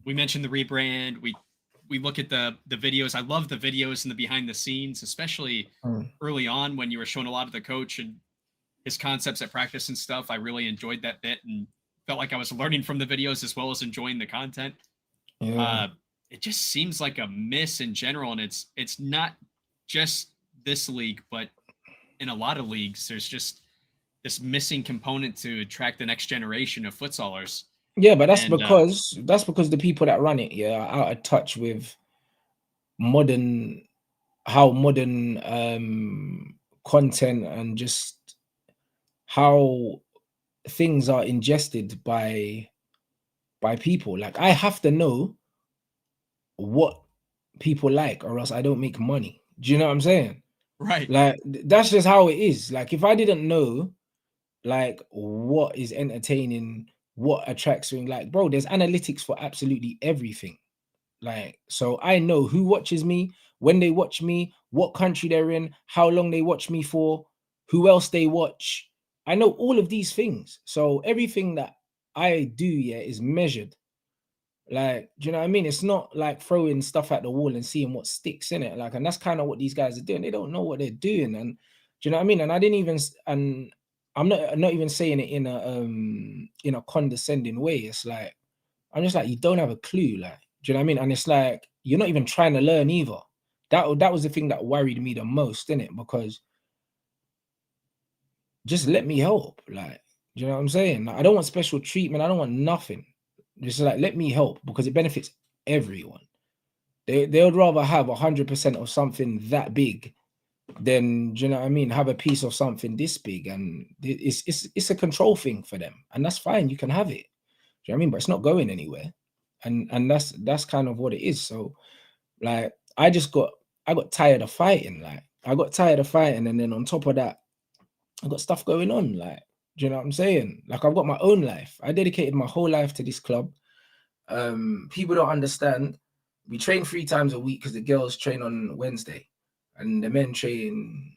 Speaker 1: We mentioned the rebrand. We look at the videos. I love the videos and the behind the scenes, especially early on when you were showing a lot of the coach and his concepts at practice and stuff. I really enjoyed that bit and felt like I was learning from the videos as well as enjoying the content.
Speaker 2: Yeah.
Speaker 1: It just seems like a miss in general, and it's not just this league, but in a lot of leagues, there's just this missing component to attract the next generation of futsalers.
Speaker 2: Yeah, but that's because the people that run it, yeah, are out of touch with how modern content and just how things are ingested by people. Like I have to know what people like, or else I don't make money. Do you know what I'm saying?
Speaker 1: Right.
Speaker 2: Like that's just how it is. Like if I didn't know like what is entertaining, what attracts me, like bro, there's analytics for absolutely everything. Like so I know who watches me, when they watch me, what country they're in, how long they watch me for, who else they watch. I know all of these things. So everything that I do, yeah, is measured. Like, do you know what I mean? It's not like throwing stuff at the wall and seeing what sticks in it. Like, and that's kind of what these guys are doing. They don't know what they're doing. And do you know what I mean? And I didn't even, and I'm not even saying it in a condescending way. It's like, I'm just like, you don't have a clue. Like, do you know what I mean? And it's like, you're not even trying to learn either. That was the thing that worried me the most, innit? Because just let me help. Like, do you know what I'm saying? Like, I don't want special treatment. I don't want nothing. Just like, let me help because it benefits everyone. They would rather have 100% of something that big than, do you know what I mean, have a piece of something this big. And it's a control thing for them. And that's fine. You can have it. Do you know what I mean? But it's not going anywhere. And that's kind of what it is. So like I just got I got tired of fighting. Like, I got tired of fighting, and then on top of that, I got stuff going on. Like, do you know what I'm saying? Like, I've got my own life. I dedicated my whole life to this club. People don't understand. We train 3 times a week because the girls train on Wednesday, and the men train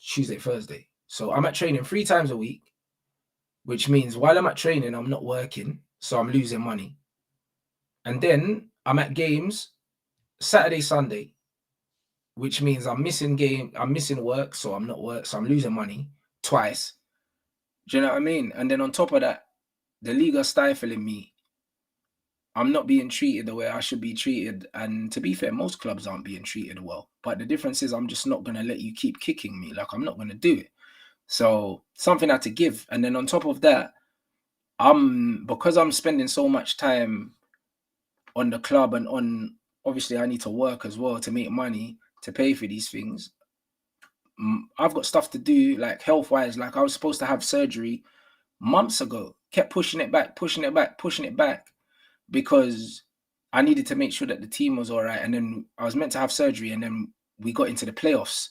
Speaker 2: Tuesday, Thursday. So I'm at training 3 times a week, which means while I'm at training, I'm not working, so I'm losing money. And then I'm at games Saturday, Sunday, which means I'm missing work, so I'm not work, so I'm losing money twice. Do you know what I mean? And then on top of that, the league are stifling me. I'm not being treated the way I should be treated. And to be fair, most clubs aren't being treated well. But the difference is I'm just not going to let you keep kicking me. Like, I'm not going to do it. So something I had to give. And then on top of that, because I'm spending so much time on the club and on, obviously I need to work as well to make money to pay for these things. I've got stuff to do, like health-wise. Like, I was supposed to have surgery months ago, kept pushing it back, because I needed to make sure that the team was all right. And then I was meant to have surgery, and then we got into the playoffs.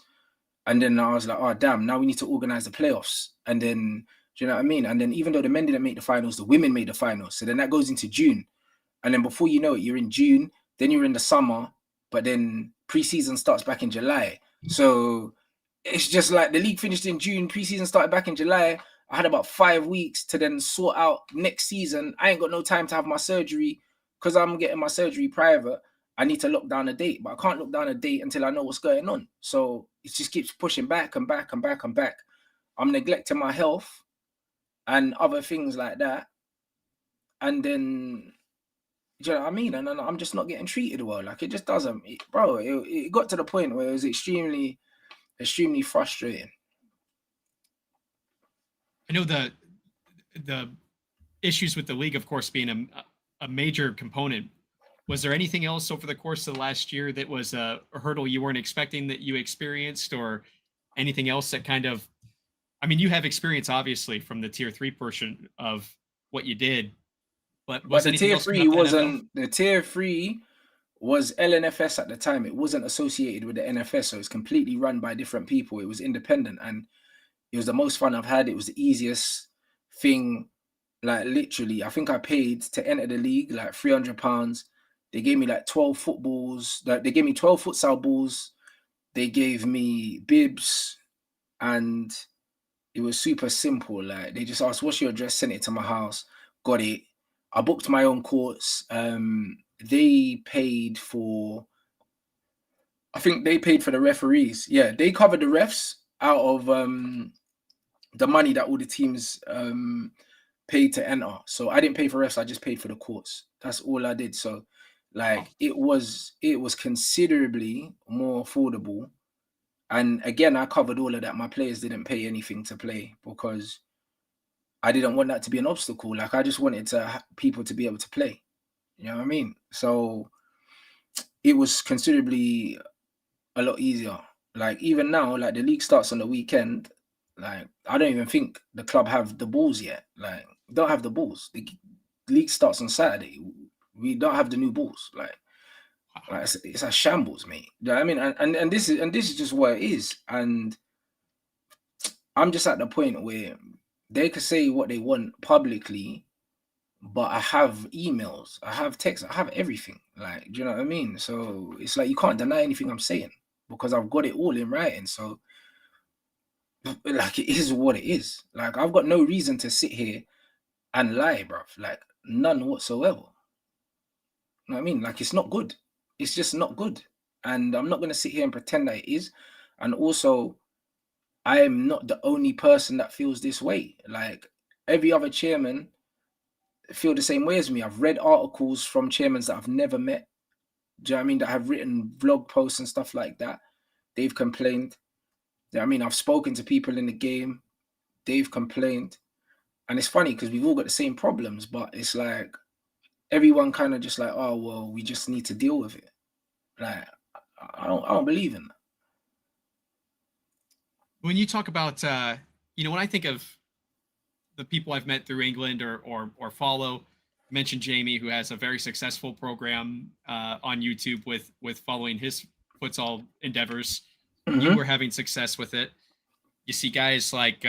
Speaker 2: And then I was like, oh, damn, now we need to organize the playoffs. And then, do you know what I mean? And then even though the men didn't make the finals, the women made the finals. So then that goes into June. And then before you know it, you're in June, then you're in the summer, but then preseason starts back in July. So it's just like the league finished in June, preseason started back in July. I had about 5 weeks to then sort out next season. I ain't got no time to have my surgery because I'm getting my surgery private. I need to lock down a date, but I can't lock down a date until I know what's going on. So it just keeps pushing back and back and back and back. I'm neglecting my health and other things like that. And then, do you know what I mean? And I'm just not getting treated well. Like, it just doesn't, it got to the point where it was extremely frustrating.
Speaker 1: I know the issues with the league, of course, being a major component. Was there anything else over the course of the last year that was a hurdle you weren't expecting that you experienced, or anything else that kind of, I mean, you have experience obviously from the tier 3 portion of what you did, but was
Speaker 2: the
Speaker 1: anything
Speaker 2: tier
Speaker 1: else coming
Speaker 2: 3
Speaker 1: up to
Speaker 2: wasn't,
Speaker 1: NFL?
Speaker 2: the tier 3 was LNFS at the time. It wasn't associated with the NFS, so it's completely run by different people. It was independent, and it was the most fun I've had. It was the easiest thing. Like, literally, I think I paid to enter the league like £300. They gave me like 12 footballs. They gave me 12 futsal balls. They gave me bibs, and it was super simple. Like, they just asked, "What's your address?" Sent it to my house. Got it. I booked my own courts. They paid for, I think they paid for the referees. Yeah, they covered the refs out of the money that all the teams paid to enter. So I didn't pay for refs. I just paid for the courts. That's all I did. So, like, it was considerably more affordable. And again, I covered all of that. My players didn't pay anything to play because I didn't want that to be an obstacle. Like, I just wanted people to be able to play. You know what I mean? So it was considerably a lot easier. Like, even now, like, the league starts on the weekend. Like, I don't even think the club have the balls yet. Like, don't have the balls. The league starts on Saturday. We don't have the new balls. Like it's a shambles, mate. You know what I mean? And this is just what it is. And I'm just at the point where they could say what they want publicly, but I have emails, I have texts, I have everything. Like, do you know what I mean? So it's like you can't deny anything I'm saying because I've got it all in writing. So, like, it is what it is. Like, I've got no reason to sit here and lie, bruv. Like, none whatsoever. You know what I mean? Like, it's not good. It's just not good. And I'm not going to sit here and pretend that it is. And also, I am not the only person that feels this way. Like, every other chairman feel the same way as me. I've read articles from chairmen that I've never met. Do you know what I mean? That have written vlog posts and stuff like that. They've complained. Do you know what I mean? I've spoken to people in the game. They've complained. And it's funny because we've all got the same problems, but it's like everyone kind of just like, oh, well, we just need to deal with it. Like, I don't believe in that.
Speaker 1: When you talk about, when I think of the people I've met through England or follow, mentioned Jamie, who has a very successful program on YouTube with following his futsal endeavors. You
Speaker 2: Mhm.
Speaker 1: were having success with it. You see guys like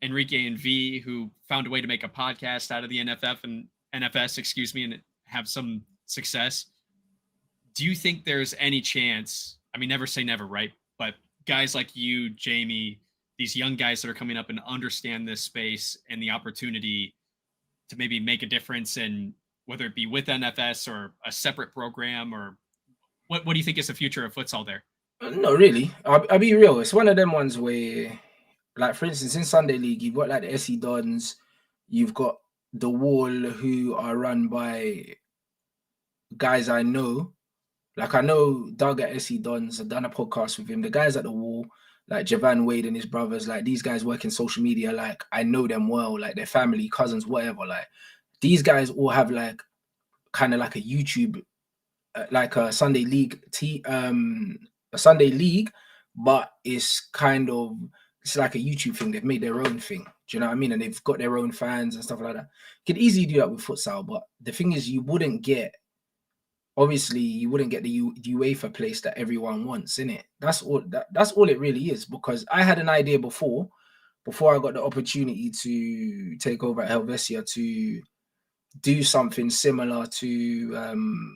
Speaker 1: Enrique and V who found a way to make a podcast out of the NFF and NFS, excuse me, and have some success. Do you think there's any chance? I mean, never say never, right? But guys like you, Jamie, these young guys that are coming up and understand this space and the opportunity to maybe make a difference in whether it be with NFS or a separate program, or what do you think is the future of futsal there?
Speaker 2: No, really. I'll be real. It's one of them ones where, like, for instance, in Sunday League, you've got like the SE Dons, you've got the Wall, who are run by guys I know. Like, I know Doug at SE Dons. I've done a podcast with him. The guys at the Wall, like Javan Wade and his brothers, like these guys work in social media. Like, I know them well, like their family, cousins, whatever. Like, these guys all have like kind of like a YouTube, like a Sunday League a Sunday League, but it's like a YouTube thing. They've made their own thing. Do you know what I mean? And they've got their own fans and stuff like that. You could easily do that with futsal, but the thing is, obviously you wouldn't get the UEFA place that everyone wants, innit? That's all it really is. Because I had an idea before I got the opportunity to take over at Helvecia to do something similar to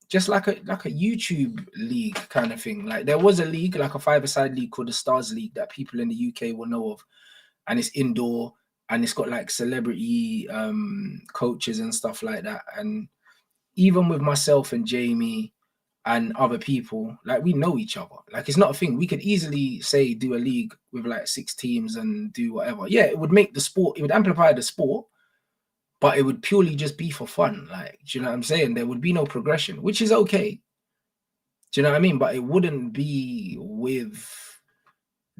Speaker 2: just like a YouTube league kind of thing. Like, there was a league, like a five-a-side league called the Stars League, that people in the UK will know of, and it's indoor, and it's got like celebrity coaches and stuff like that. And even with myself and Jamie and other people, like, we know each other. Like, it's not a thing. We could easily say do a league with like 6 teams and do whatever. Yeah, it would make the sport, it would amplify the sport, but it would purely just be for fun. Like, do you know what I'm saying? There would be no progression, which is okay. Do you know what I mean? But it wouldn't be with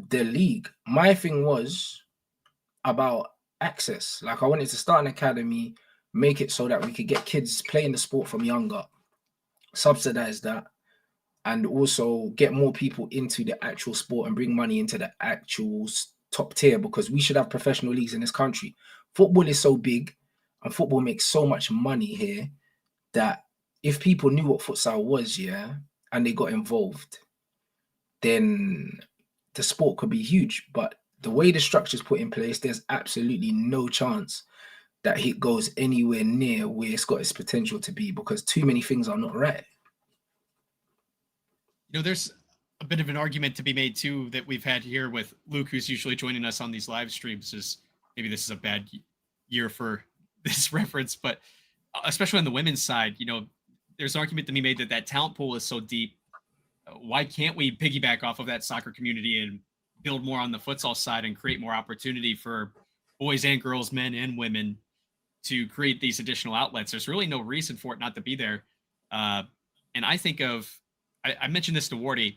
Speaker 2: the league. My thing was about access. Like, I wanted to start an academy, make it so that we could get kids playing the sport from younger, subsidize that, and also get more people into the actual sport and bring money into the actual top tier, because we should have professional leagues in this country. Football is so big and football makes so much money here that if people knew what futsal was, yeah, and they got involved, then the sport could be huge. But the way the structure's put in place, there's absolutely no chance that it goes anywhere near where it's got its potential to be, because too many things are not right.
Speaker 1: You know, there's a bit of an argument to be made too that we've had here with Luke, who's usually joining us on these live streams. Is maybe this is a bad year for this reference, but especially on the women's side, you know, there's an argument to be made that that talent pool is so deep. Why can't we piggyback off of that soccer community and build more on the futsal side and create more opportunity for boys and girls, men and women, to create these additional outlets? There's really no reason for it not to be there. And I think I mentioned this to Wardy.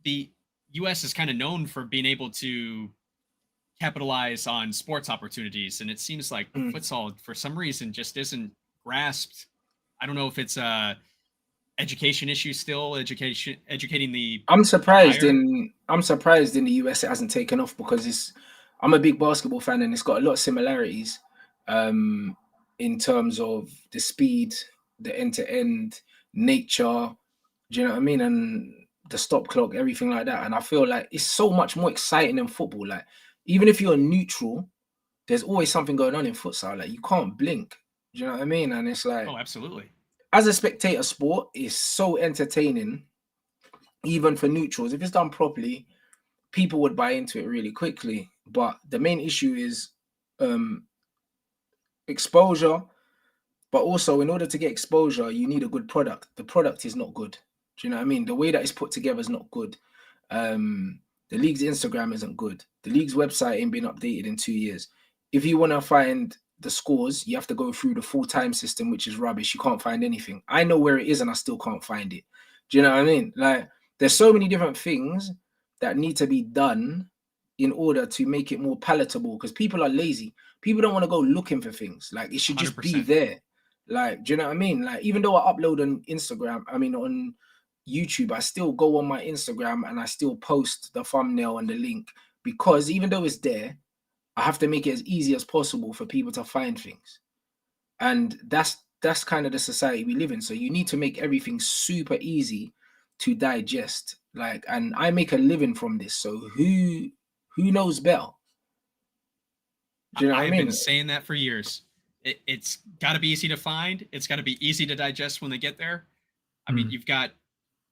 Speaker 1: The U.S. is kind of known for being able to capitalize on sports opportunities, and it seems like futsal, for some reason, just isn't grasped. I don't know if it's a education issue still, educating the
Speaker 2: I'm surprised
Speaker 1: buyer.
Speaker 2: in the US it hasn't taken off, because I'm a big basketball fan, and it's got a lot of similarities in terms of the speed, the end-to-end nature, do you know what I mean? And the stop clock, everything like that. And I feel like it's so much more exciting than football. Like, even if you're neutral, there's always something going on in futsal. Like, you can't blink. Do you know what I mean? And it's like,
Speaker 1: Oh, absolutely.
Speaker 2: as a spectator sport, it's so entertaining, even for neutrals. If it's done properly, people would buy into it really quickly. But the main issue is exposure. But also, in order to get exposure, you need a good product. The product is not good. Do you know what I mean? The way that it's put together is not good. The league's Instagram isn't good. The league's website ain't been updated in 2 years. If you want to find the scores, you have to go through the full-time system, which is rubbish. You can't find anything. I know where it is and I still can't find it. Do you know what I mean? Like, there's so many different things that need to be done in order to make it more palatable, because people are lazy. People don't want to go looking for things. Like, it should just be
Speaker 1: 100%.
Speaker 2: there. Like, do you know what I mean? Like, even though I upload on Instagram, on YouTube, I still go on my Instagram and I still post the thumbnail and the link, because even though it's there, I have to make it as easy as possible for people to find things. And that's kind of the society we live in. So you need to make everything super easy to digest. Like, and I make a living from this. So who knows better? Do you know what I
Speaker 1: I've
Speaker 2: mean?
Speaker 1: been saying that for years. It's got to be easy to find. It's got to be easy to digest when they get there. I mean, you've got,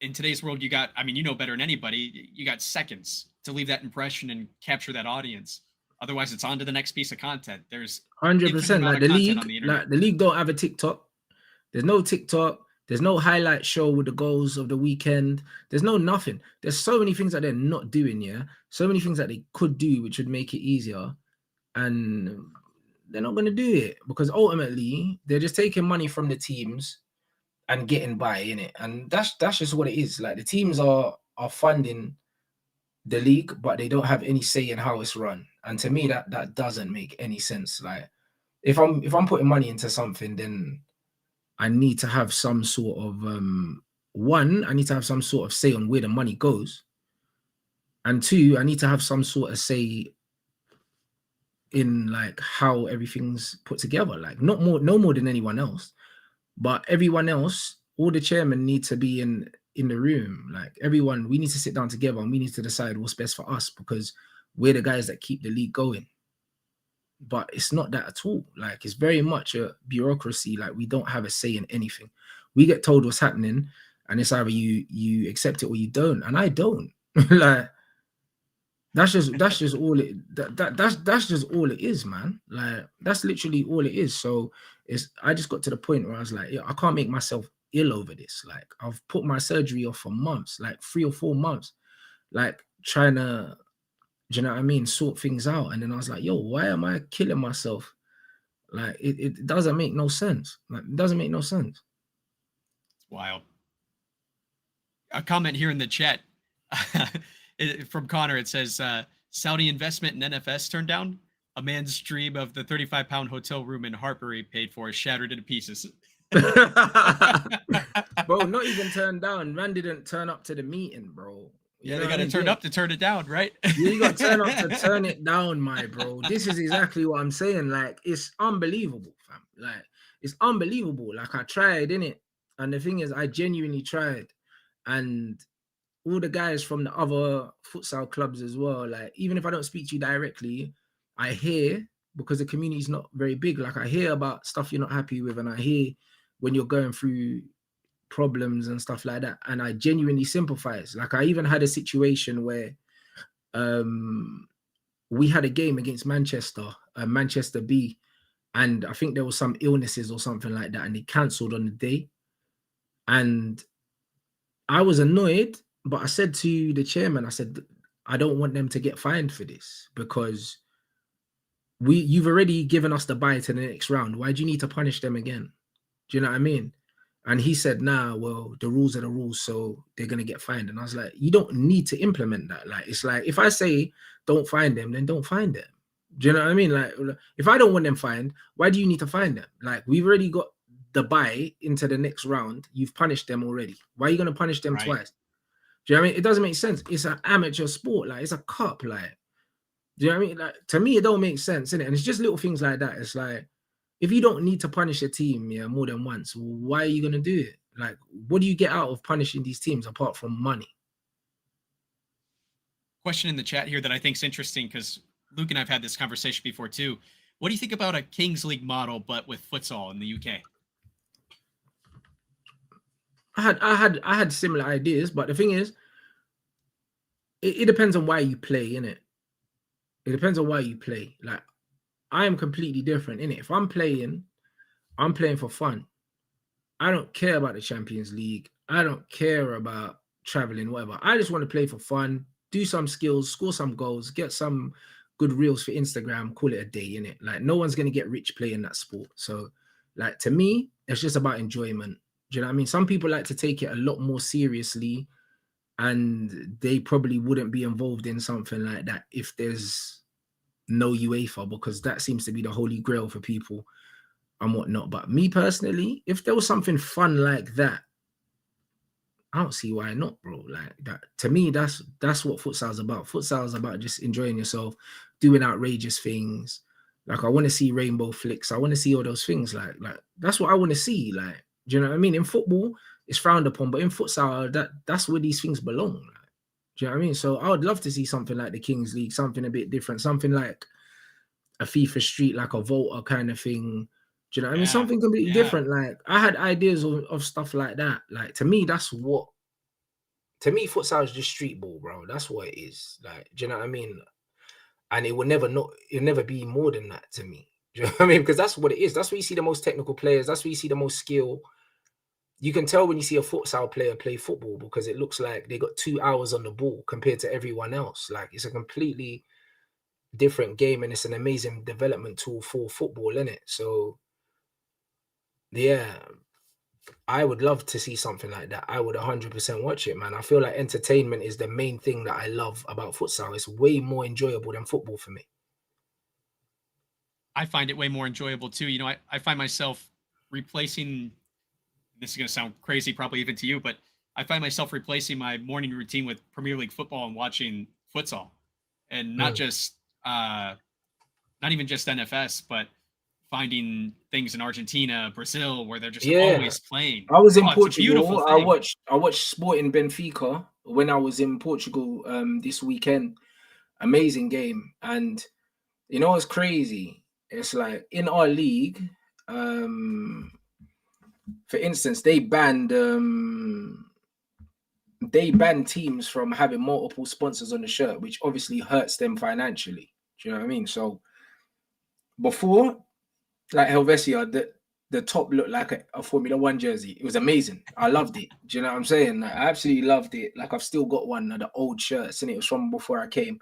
Speaker 1: in today's world, I mean, you know better than anybody, you got seconds to leave that impression and capture that audience. Otherwise, it's on to the next piece of content. There's
Speaker 2: 100%.
Speaker 1: amount
Speaker 2: Like
Speaker 1: of
Speaker 2: the
Speaker 1: content
Speaker 2: league,
Speaker 1: on the internet.
Speaker 2: like the league don't have a TikTok. There's no TikTok. There's no highlight show with the goals of the weekend. There's no nothing. There's so many things that they're not doing, yeah? So many things that they could do which would make it easier. And they're not going to do it because ultimately they're just taking money from the teams and getting by in it. And that's just what it is. Like the teams are funding the league, but they don't have any say in how it's run. And to me, that doesn't make any sense. Like if I'm putting money into something, then I need to have some sort of I need to have some sort of say on where the money goes. And two, I need to have some sort of say in like how everything's put together. Like no more than anyone else. But everyone else, all the chairmen need to be in the room. Like everyone, we need to sit down together and we need to decide what's best for us because we're the guys that keep the league going. But it's not that at all. Like it's very much a bureaucracy. Like we don't have a say in anything. We get told what's happening, and it's either you accept it or you don't. And I don't. Like that's just all it that's just all it is, man. Like that's literally all it is. So I just got to the point where I was like, yeah, I can't make myself ill over this. Like I've put my surgery off for months, like 3 or 4 months, like trying to, do you know what I mean, sort things out. And then I was like, yo, why am I killing myself? Like it doesn't make no sense. Like it doesn't make no sense.
Speaker 1: It's wild. A comment here in the chat from Connor. It says, Saudi investment in NFS turned down. A man's dream of the 35-pound hotel room in Hartbury paid for is shattered into pieces.
Speaker 2: Bro, not even turned down. Man didn't turn up to the meeting, bro.
Speaker 1: Yeah, they got to turn up to turn it down, right?
Speaker 2: Yeah, you got to turn up to turn it down, my bro. This is exactly what I'm saying. Like, it's unbelievable, fam. Like, it's unbelievable. Like, I tried, innit? And the thing is, I genuinely tried. And all the guys from the other futsal clubs as well, like, even if I don't speak to you directly, I hear, because the community is not very big, like, I hear about stuff you're not happy with, and I hear when you're going through problems and stuff like that, and I genuinely sympathize. Like I even had a situation where we had a game against Manchester B, and I think there was some illnesses or something like that, and they cancelled on the day. And I was annoyed, but I said to the chairman, I said, I don't want them to get fined for this because you've already given us the bye to the next round. Why do you need to punish them again? Do you know what I mean? And he said, nah, well, the rules are the rules, so they're going to get fined. And I was like, you don't need to implement that. Like, it's like, if I say don't find them, then don't find them. Do you know what I mean? Like, if I don't want them fined, why do you need to find them? Like, we've already got the bye into the next round. You've punished them already. Why are you going to punish them twice? Do you know what I mean? It doesn't make sense. It's an amateur sport. Like, it's a cup. Like, do you know what I mean? Like, to me, it don't make sense, innit? And it's just little things like that. It's like, if you don't need to punish a team, yeah, more than once, why are you going to do it? Like, what do you get out of punishing these teams apart from money?
Speaker 1: Question in the chat here that I think is interesting, because Luke and I've had this conversation before too. What do you think about a Kings League model, but with futsal in the UK?
Speaker 2: I had similar ideas, but the thing is, it depends on why you play, innit? It depends on why you play. Like, I am completely different, innit? If I'm playing for fun. I don't care about the Champions League. I don't care about traveling, whatever. I just want to play for fun, do some skills, score some goals, get some good reels for Instagram, call it a day, innit? Like, no one's going to get rich playing that sport. So, like, to me, it's just about enjoyment. Do you know what I mean? Some people like to take it a lot more seriously, and they probably wouldn't be involved in something like that if there's no UEFA, because that seems to be the holy grail for people and whatnot. But me personally, if there was something fun like that, I don't see why not, bro. Like that, to me, that's what futsal is about. Futsal is about just enjoying yourself, doing outrageous things. Like, I want to see rainbow flicks. I want to see all those things. Like that's what I want to see. Like, do you know what I mean? In football, it's frowned upon. But in futsal, that's where these things belong. Like, do you know what I mean? So I would love to see something like the Kings League, something a bit different, something like a FIFA Street, like a Volta kind of thing. Do you know what I mean? Something completely different. Like I had ideas of stuff like that. Like to me, futsal is just street ball, bro. That's what it is. Like, do you know what I mean? And it'll never be more than that to me. Do you know what I mean? Because that's what it is. That's where you see the most technical players. That's where you see the most skill. You can tell when you see a futsal player play football because it looks like they got 2 hours on the ball compared to everyone else. Like it's a completely different game, and it's an amazing development tool for football, isn't it? So yeah, I would love to see something like that. I would 100% watch it, man. I feel like entertainment is the main thing that I love about futsal. It's way more enjoyable than football for me.
Speaker 1: I find it way more enjoyable too. You know, I find myself replacing, this is going to sound crazy probably even to you, but I find myself replacing my morning routine with Premier League football and watching futsal, and not even just NFS, but finding things in Argentina, Brazil, where they're just always playing.
Speaker 2: I was in Portugal.
Speaker 1: It's a beautiful thing.
Speaker 2: I watched Sporting Benfica when I was in Portugal this weekend. Amazing game. And you know what's crazy? It's like in our league, for instance, they banned teams from having multiple sponsors on the shirt, which obviously hurts them financially. Do you know what I mean? So before, like Helvecia, the top looked like a Formula One jersey. It was amazing. I loved it. Do you know what I'm saying? Like, I absolutely loved it. Like I've still got one of the old shirts, and it was from before I came.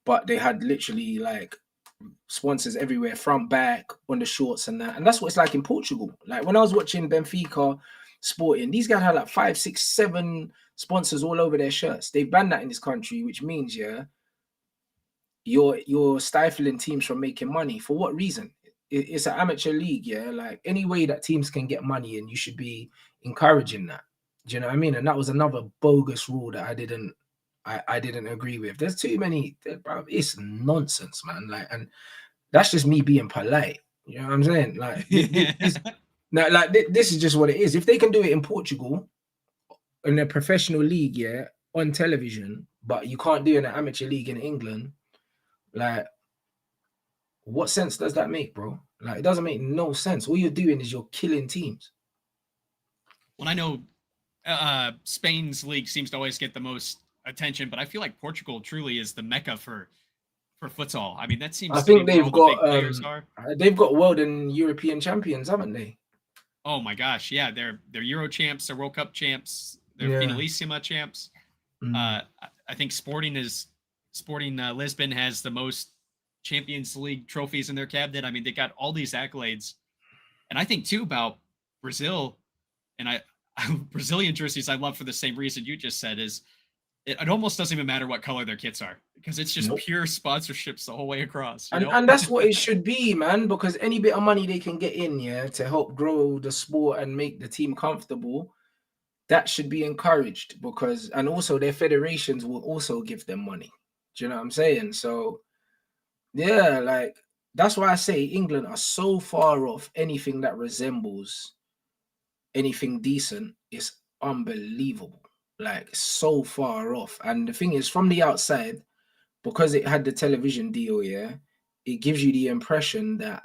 Speaker 2: But they had literally like sponsors everywhere, front, back, on the shorts and that. And that's what it's like in Portugal. Like when I was watching Benfica Sporting, these guys had like 5, 6, 7 sponsors all over their shirts. They've banned that in this country, which means, you're stifling teams from making money. For what reason? It's an amateur league, like any way that teams can get money in, you should be encouraging that. Do you know what I mean? And that was another bogus rule that I didn't agree with. There's too many, it's nonsense, man. Like, and that's just me being polite. You know what I'm saying? Like, this is just what it is. If they can do it in Portugal in a professional league, on television, but you can't do it in an amateur league in England, like, what sense does that make, bro? Like, it doesn't make no sense. All you're doing is you're killing teams.
Speaker 1: Well, I know Spain's league seems to always get the most attention, but I feel like Portugal truly is the mecca for futsal. I mean, that seems
Speaker 2: I think
Speaker 1: they've
Speaker 2: got world and European champions, haven't they?
Speaker 1: Oh my gosh, yeah, they're Euro champs, they're World Cup champs, they're Finalissima champs. I think Sporting Lisbon has the most Champions League trophies in their cabinet. I mean, they got all these accolades. And I think too about Brazil, and Brazilian jerseys I love for the same reason you just said, is it almost doesn't even matter what color their kits are, because it's just pure sponsorships the whole way across.
Speaker 2: And that's what it should be, man, because any bit of money they can get in, to help grow the sport and make the team comfortable, that should be encouraged, and also their federations will also give them money. Do you know what I'm saying? So yeah, like that's why I say England are so far off anything that resembles anything decent. It's unbelievable, like so far off. And the thing is, from the outside, because it had the television deal, it gives you the impression that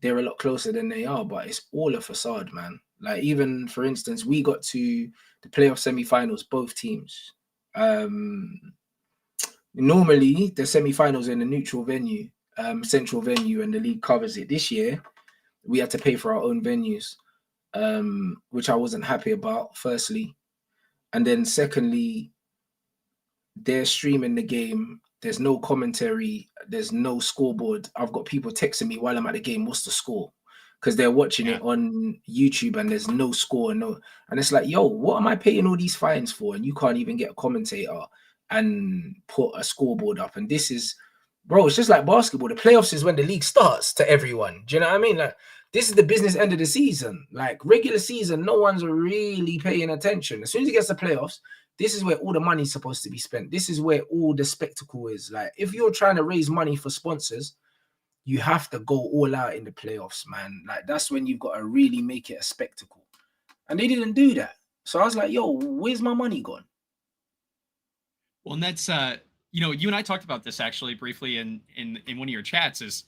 Speaker 2: they're a lot closer than they are, but it's all a facade, man. Like, even for instance, we got to the playoff semi-finals, both teams. Normally the semi-finals in a neutral venue, central venue, and the league covers it. This year we had to pay for our own venues, which I wasn't happy about, firstly. And then secondly, they're streaming the game. There's no commentary. There's no scoreboard. I've got people texting me while I'm at the game, what's the score? Because they're watching it on YouTube and there's no score. And it's like, yo, what am I paying all these fines for? And you can't even get a commentator and put a scoreboard up. And this is, bro, it's just like basketball. The playoffs is when the league starts to everyone. Do you know what I mean? Like, this is the business end of the season. Like, regular season, no one's really paying attention. As soon as it gets to playoffs, this is where all the money's supposed to be spent. This is where all the spectacle is. Like, if you're trying to raise money for sponsors, you have to go all out in the playoffs, man. Like, that's when you've got to really make it a spectacle. and they didn't do that. So I was like, yo, where's my money gone?
Speaker 1: Well, and that's you know, you and I talked about this actually briefly in one of your chats. Is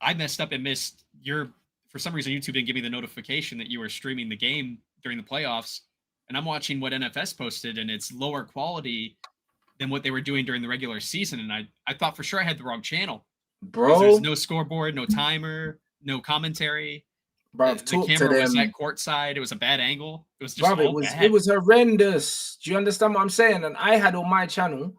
Speaker 1: I messed up and missed your, for some reason YouTube didn't give me the notification that you were streaming the game during the playoffs, and I'm watching what NFS posted, and it's lower quality than what they were doing during the regular season, and I thought for sure I had the wrong channel because there's
Speaker 2: Bro,
Speaker 1: no scoreboard, no timer, no commentary.
Speaker 2: bruv,
Speaker 1: The
Speaker 2: talk to
Speaker 1: camera was at
Speaker 2: them.
Speaker 1: courtside. It was a bad angle. It was just
Speaker 2: Bruv,
Speaker 1: all
Speaker 2: it
Speaker 1: bad.
Speaker 2: was horrendous. Do you understand what I'm saying? And I had on my channel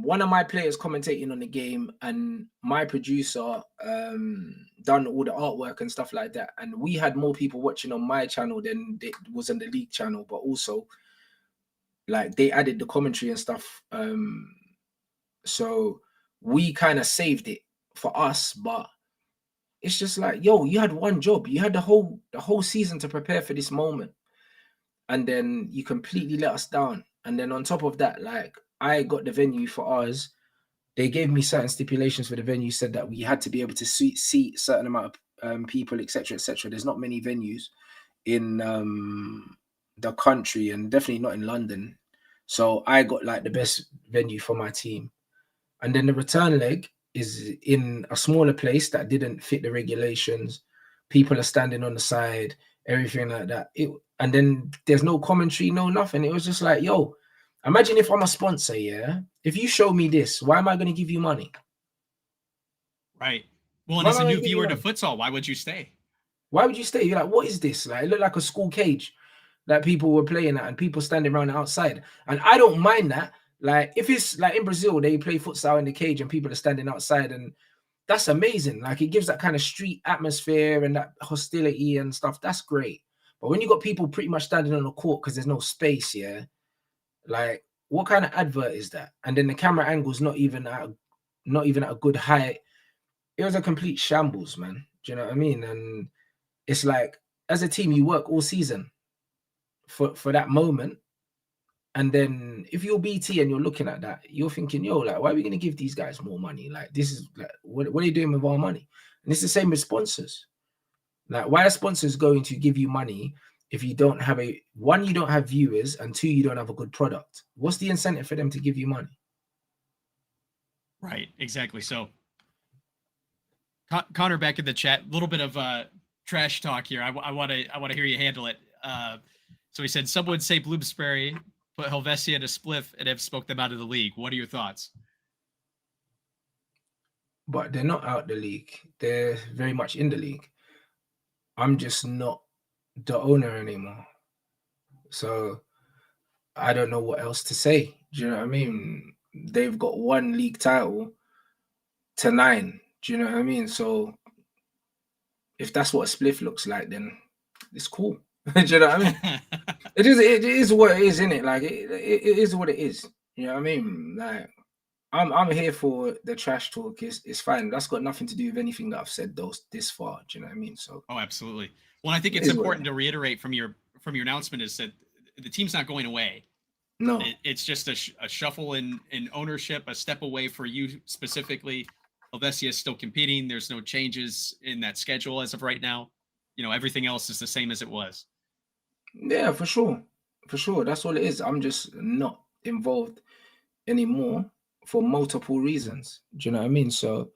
Speaker 2: one of my players commentating on the game, and my producer done all the artwork and stuff like that. And we had more people watching on my channel than it was on the league channel, but also like they added the commentary and stuff. So we kind of saved it for us, but it's just like, yo, you had one job. You had the whole season to prepare for this moment, and then you completely let us down. And then on top of that, like I got the venue for ours. They gave me certain stipulations for the venue, said that we had to be able to seat certain amount of people, etc., etc. There's not many venues in the country, and definitely not in London. So I got like the best venue for my team. And then the return leg is in a smaller place that didn't fit the regulations. People are standing on the side, everything like that. And then there's no commentary, no nothing. It was just like, yo, imagine if I'm a sponsor, yeah? If you show me this, why am I going to give you money?
Speaker 1: Right. Well, and
Speaker 2: Why
Speaker 1: as
Speaker 2: am
Speaker 1: a
Speaker 2: I going
Speaker 1: new
Speaker 2: to give you
Speaker 1: viewer to
Speaker 2: money?
Speaker 1: futsal, why would you stay?
Speaker 2: Why would you stay? You're like, what is this? Like, it looked like a school cage that people were playing at and people standing around outside. And I don't mind that. Like, if it's like in Brazil, they play futsal in the cage and people are standing outside, and that's amazing. Like, it gives that kind of street atmosphere and that hostility and stuff. That's great. But when you got people pretty much standing on the court because there's no space, yeah, like, what kind of advert is that? And then the camera angle's not even at a good height. It was a complete shambles, man. Do you know what I mean? And it's like, as a team, you work all season for that moment. And then if you're BT and you're looking at that, you're thinking, yo, like, why are we going to give these guys more money? Like, this is like, what are you doing with our money? And it's the same with sponsors. Like, why are sponsors going to give you money if you don't have one, you don't have viewers, and two, you don't have a good product? What's the incentive for them to give you money?
Speaker 1: Right. Exactly. So, Connor, back in the chat, a little bit of trash talk here. I want to hear you handle it. So he said some would say Bloomsbury put Helvecia in a spliff and have smoked them out of the league. What are your thoughts?
Speaker 2: But they're not out the league. They're very much in the league. I'm just not the owner anymore. So I don't know what else to say. Do you know what I mean? They've got one league title to 9. Do you know what I mean? So if that's what a spliff looks like, then it's cool. Do you know what I mean? It is what it is, isn't it? Like it is what it is. You know what I mean? Like I'm here for the trash talk. It's fine. That's got nothing to do with anything that I've said this far. Do you know what I mean? So
Speaker 1: Oh, absolutely. Well, I think
Speaker 2: it
Speaker 1: it's
Speaker 2: is what it
Speaker 1: important
Speaker 2: is.
Speaker 1: to reiterate from your announcement is that the team's not going away.
Speaker 2: No.
Speaker 1: It's just a shuffle in ownership, a step away for you specifically. Helvecia is still competing. There's no changes in that schedule as of right now. You know, everything else is the same as it was.
Speaker 2: Yeah, for sure. For sure. That's all it is. I'm just not involved anymore for multiple reasons. Do you know what I mean? So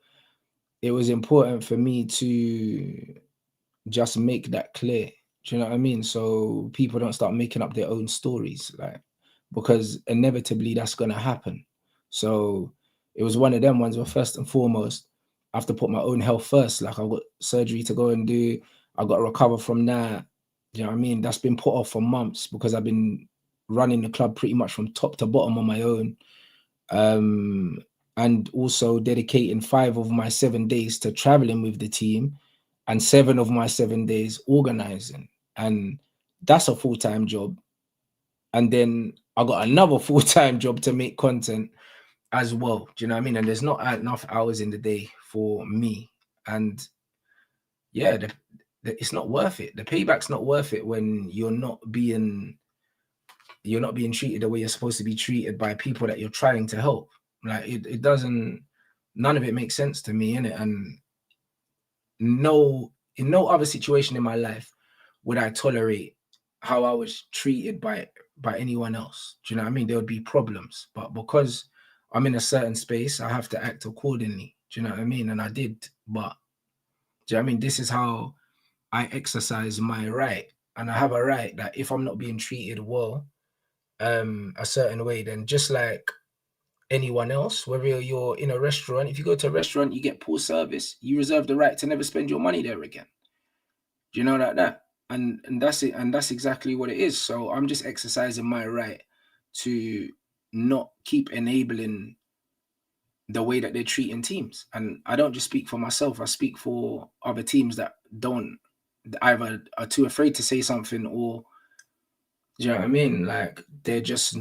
Speaker 2: it was important for me to just make that clear. Do you know what I mean? So people don't start making up their own stories, like, because inevitably that's gonna happen. So it was one of them ones where first and foremost, I have to put my own health first. Like, I've got surgery to go and do. I've got to recover from that. Do you know what I mean? That's been put off for months because I've been running the club pretty much from top to bottom on my own. And also dedicating 5 of my 7 days to traveling with the team and 7 of my 7 days organizing. And that's a full-time job. And then I got another full-time job to make content as well. Do you know what I mean? And there's not enough hours in the day for me. And yeah, it's not worth it. The payback's not worth it when you're not being treated the way you're supposed to be treated by people that you're trying to help. Like it doesn't, none of it makes sense to me, innit? And in no other situation in my life would I tolerate how I was treated by anyone else. Do you know what I mean? There would be problems, but because I'm in a certain space, I have to act accordingly. Do you know what I mean? And I did. But do you know what I mean? This is how I exercise my right, and I have a right that if I'm not being treated well, a certain way, then just like anyone else, whether you're in a restaurant, if you go to a restaurant, you get poor service, you reserve the right to never spend your money there again. Do you know that? And that's it, and that's exactly what it is. So I'm just exercising my right to not keep enabling the way that they're treating teams. And I don't just speak for myself, I speak for other teams that don't either are too afraid to say something, or do you know what I mean? Like they're just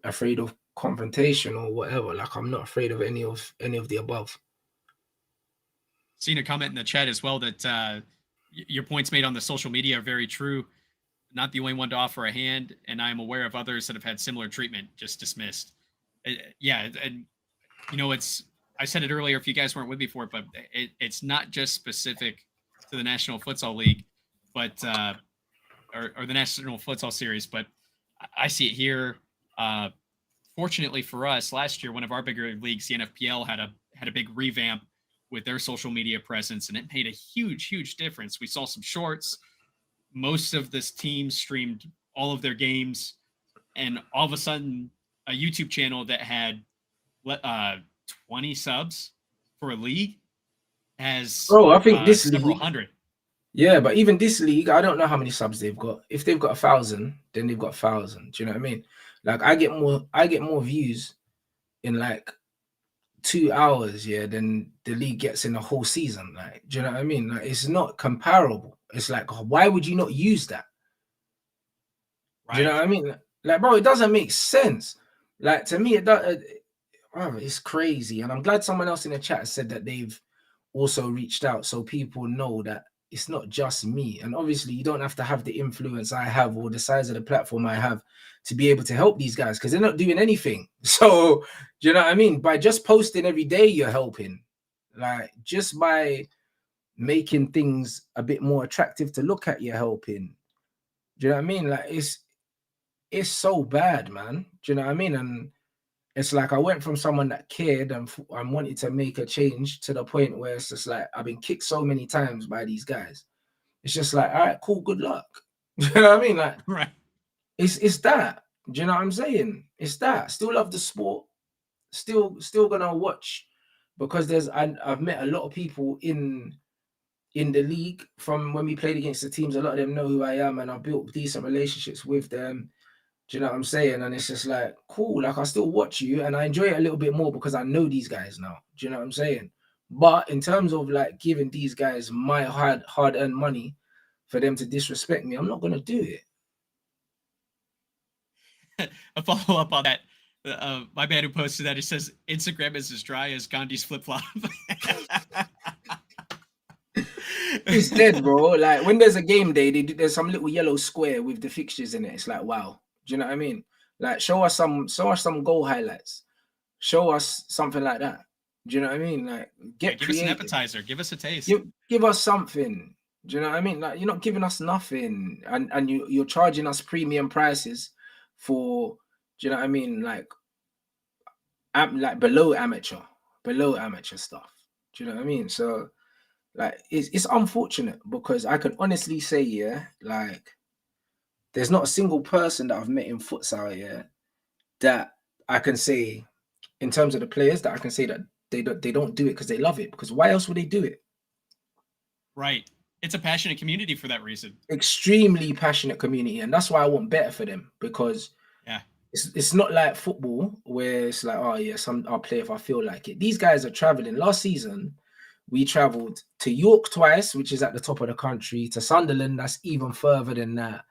Speaker 2: afraid of confrontation or whatever. Like I'm not afraid of any of the above.
Speaker 1: Seen a comment in the chat as well that your points made on the social media are very true. Not the only one to offer a hand, and I am aware of others that have had similar treatment, just dismissed. Yeah, and you know, I said it earlier if you guys weren't with me for it, but it's not just specific to the National Futsal League, but or the National Futsal Series, but I see it here. Fortunately for us, last year one of our bigger leagues, the NFPL, had a big revamp with their social media presence, and it made a huge difference. We saw some shorts. Most of this team streamed all of their games, and all of a sudden, a YouTube channel that had 20 subs for a league has
Speaker 2: Bro, I think this
Speaker 1: several
Speaker 2: league,
Speaker 1: hundred.
Speaker 2: yeah, but even this league, I don't know how many subs they've got. If they've got 1,000, then they've got 1,000. Do you know what I mean? Like I get more views in like 2 hours, yeah, than the league gets in a whole season. Like, do you know what I mean? Like, it's not comparable. It's like, why would you not use that? Do you know
Speaker 1: Right.
Speaker 2: what I mean? Like, bro, it doesn't make sense. Like to me, it does. Oh, it's crazy. And I'm glad someone else in the chat said that they've also reached out, so people know that it's not just me. And obviously, you don't have to have the influence I have or the size of the platform I have to be able to help these guys, because they're not doing anything. So, do you know what I mean? By just posting every day, you're helping. Like, just by making things a bit more attractive to look at, you're helping. Do you know what I mean? Like, it's so bad, man. Do you know what I mean? And it's like I went from someone that cared and wanted to make a change to the point where it's just like I've been kicked so many times by these guys. It's just like, all right, cool, good luck. Do you know what I mean? Like,
Speaker 1: Right.
Speaker 2: it's that. Do you know what I'm saying? It's that. Still love the sport. Still gonna watch, because I've met a lot of people in the league from when we played against the teams. A lot of them know who I am, and I built decent relationships with them. Do you know what I'm saying? And it's just like, cool, like I still watch you and I enjoy it a little bit more because I know these guys now. Do you know what I'm saying? But in terms of like giving these guys my hard-earned money for them to disrespect me, I'm not gonna do it.
Speaker 1: A follow up on that. My man who posted that, it says Instagram is as dry as Gandhi's flip flop.
Speaker 2: It's dead, bro. Like when there's a game day, there's some little yellow square with the fixtures in it. It's like, wow. Do you know what I mean? Like show us some goal highlights. Show us something like that. Do you know what I mean? Like get
Speaker 1: give
Speaker 2: creative.
Speaker 1: us an appetizer. Give us a taste.
Speaker 2: Give us something. Do you know what I mean? Like you're not giving us nothing, and you're charging us premium prices for. Do you know what I mean? Like below amateur stuff. Do you know what I mean? So like it's unfortunate, because I can honestly say, yeah, like there's not a single person that I've met in futsal, yeah, that I can say, in terms of the players, that I can say that they don't do it because they love it. Because why else would they do it?
Speaker 1: Right. It's a passionate community for that reason.
Speaker 2: Extremely passionate community, and that's why I want better for them, because
Speaker 1: yeah,
Speaker 2: it's not like football where it's like, oh yes, I'll play if I feel like it. These guys are traveling. Last season, we traveled to York twice, which is at the top of the country, to Sunderland, that's even further than that.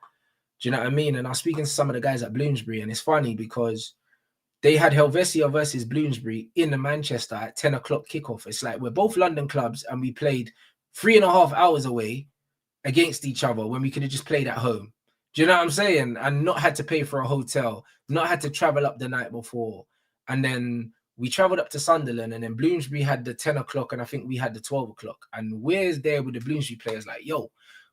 Speaker 2: Do you know what I mean? And I was speaking to some of the guys at Bloomsbury, and it's funny because they had Helvecia versus Bloomsbury in the Manchester at 10 o'clock kickoff. It's like we're both London clubs, and we played 3.5 hours away against each other when we could have just played at home. Do you know what I'm saying? And not had to pay for a hotel, not had to travel up the night before. And then we traveled up to Sunderland, and then Bloomsbury had the 10 o'clock, and I think we had the 12 o'clock. And we're there with the Bloomsbury players like, yo,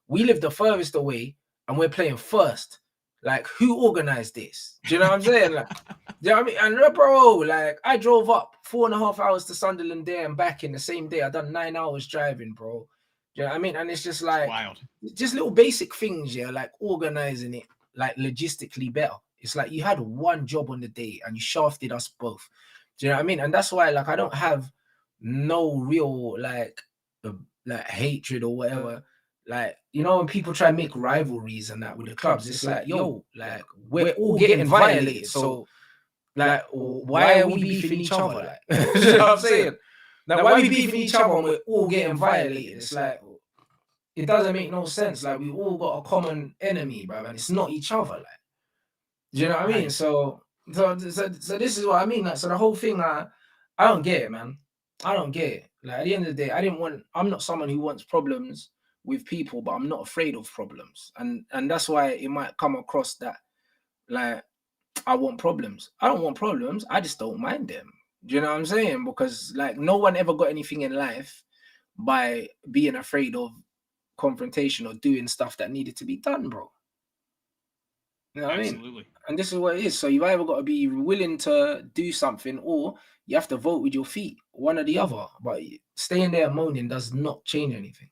Speaker 2: we live the furthest away, and we're playing first. Like, who organized this? Do you know what I'm saying? Like, do you know what I mean? And bro, like, I drove up 4.5 hours to Sunderland there and back in the same day. I done 9 hours driving, bro. Do you know what I mean? And it's just like,
Speaker 1: wild.
Speaker 2: just little basic things, yeah, like organizing it, like logistically better. It's like you had one job on the day and you shafted us both. Do you know what I mean? And that's why, like, I don't have no real like hatred or whatever. Like, you know, when people try and make rivalries and that with the clubs, it's like, yo, like, we're all getting violated. So, like, why are we beefing each other? Like, you know what I'm saying? Like, why are we beefing each other when we're all getting violated? It's like, it doesn't make no sense. Like, we all got a common enemy, bro, and it's not each other. Like, do you know what I mean?
Speaker 1: Right.
Speaker 2: So this is what I mean. Like, so the whole thing, I don't get it, man. I don't get it. Like, at the end of the day, I'm not someone who wants problems with people, but I'm not afraid of problems. And that's why it might come across that, like, I want problems. I don't want problems. I just don't mind them. Do you know what I'm saying? Because, like, no one ever got anything in life by being afraid of confrontation or doing stuff that needed to be done, bro. You know what I mean?
Speaker 1: Absolutely.
Speaker 2: And this is what it is. So you've either got to be willing to do something, or you have to vote with your feet, one or the other. But staying there moaning does not change anything.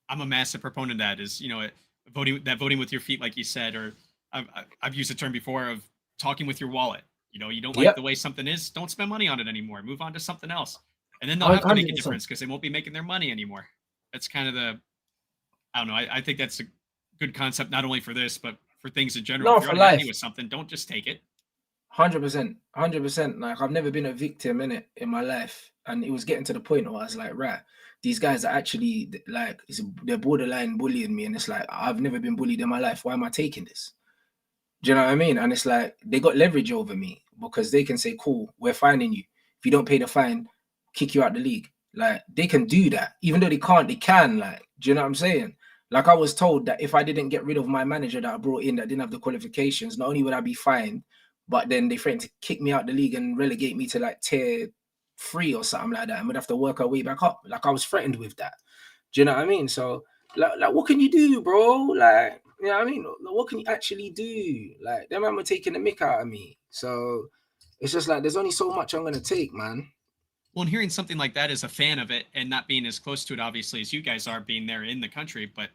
Speaker 1: I'm a massive proponent of that. Is, you know, voting with your feet, like you said, or I've used the term before of talking with your wallet. You know, you don't like the way something is, don't spend money on it anymore. Move on to something else, and then they'll have to make a difference because they won't be making their money anymore. That's kind of the, I don't know. I think that's a good concept, not only for this, but for things in general.
Speaker 2: No,
Speaker 1: if you're
Speaker 2: for
Speaker 1: unhappy
Speaker 2: life.
Speaker 1: with something, don't just take it.
Speaker 2: 100%, 100%. Like, I've never been a victim in my life, and it was getting to the point where I was like, right, these guys are actually like, they're borderline bullying me, and it's like, I've never been bullied in my life. Why am I taking this? Do you know what I mean? And it's like, they got leverage over me because they can say, cool, we're fining you. If you don't pay the fine, kick you out the league. Like, they can do that. Even though they can't, they can. Like, do you know what I'm saying? Like, I was told that if I didn't get rid of my manager that I brought in that didn't have the qualifications, not only would I be fined, but then they threatened to kick me out the league and relegate me to like tier 3 or something like that, and we'd have to work our way back up. Like, I was threatened with that. Do you know what I mean? So, like what can you do, bro? Like, you know what I mean? What can you actually do? Like, them man were taking the mick out of me. So it's just like, there's only so much I'm gonna take, man.
Speaker 1: Well, and hearing something like that as a fan of it and not being as close to it, obviously, as you guys are, being there in the country, but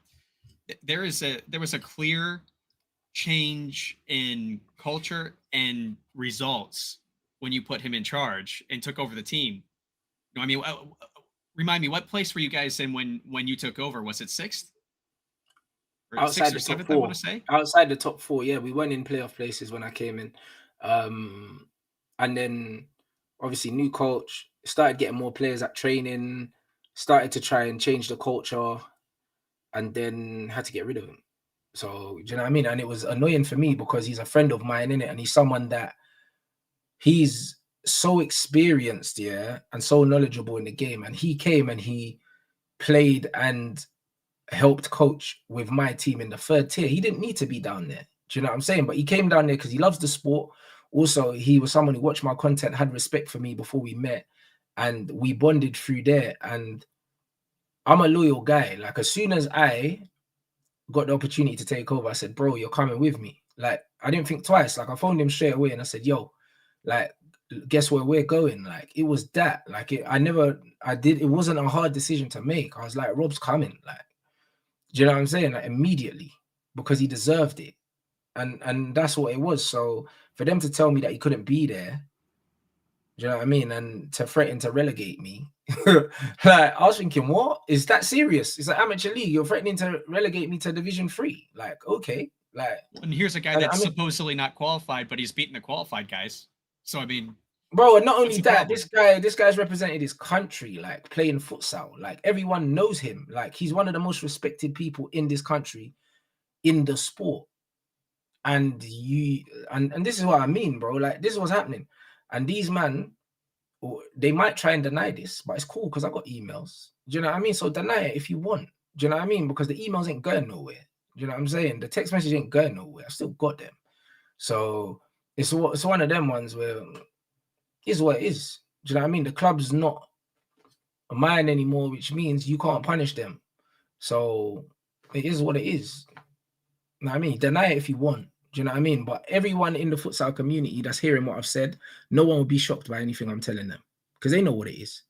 Speaker 1: there was a clear change in culture and results when you put him in charge and took over the team. You know, I mean, remind me, what place were you guys in when you took over? Was it 6th? Or
Speaker 2: Outside
Speaker 1: 6th or
Speaker 2: the top
Speaker 1: 7th, I want
Speaker 2: 4.
Speaker 1: to say?
Speaker 2: Outside the top 4, yeah. We weren't in playoff places when I came in. And then obviously new coach, started getting more players at training, started to try and change the culture, and then had to get rid of him. So, do you know what I mean? And it was annoying for me because he's a friend of mine, innit? And he's someone that, he's so experienced, yeah, and so knowledgeable in the game. And he came and he played and helped coach with my team in the 3rd tier. He didn't need to be down there. Do you know what I'm saying? But he came down there because he loves the sport. Also, he was someone who watched my content, had respect for me before we met, and we bonded through there. And I'm a loyal guy. Like, as soon as I got the opportunity to take over, I said, bro, you're coming with me. Like, I didn't think twice. Like, I phoned him straight away and I said, yo, like, guess where we're going? Like, it was that. Like, it wasn't a hard decision to make. I was like, Rob's coming. Like, do you know what I'm saying? Like, immediately, because he deserved it. And that's what it was. So for them to tell me that he couldn't be there, do you know what I mean? And to threaten to relegate me, like, I was thinking, what? Is that serious? It's an amateur league. You're threatening to relegate me to Division 3. Like, okay. Like,
Speaker 1: and here's a guy that's supposedly not qualified, but he's beating the qualified guys. So, I mean,
Speaker 2: bro, and not only that, this guy's represented his country, like, playing futsal. Like, everyone knows him. Like, he's one of the most respected people in this country in the sport. And this is what I mean, bro. Like, this is what's happening. And these man, they might try and deny this, but it's cool because I got emails. Do you know what I mean? So deny it if you want. Do you know what I mean? Because the emails ain't going nowhere. Do you know what I'm saying? The text message ain't going nowhere. I still got them. So it's one of them ones where it is what it is. Do you know what I mean? The club's not mine anymore, which means you can't punish them. So it is what it is. know what I mean? Deny it if you want. Do you know what I mean? But everyone in the futsal community that's hearing what I've said, no one will be shocked by anything I'm telling them because they know what it is.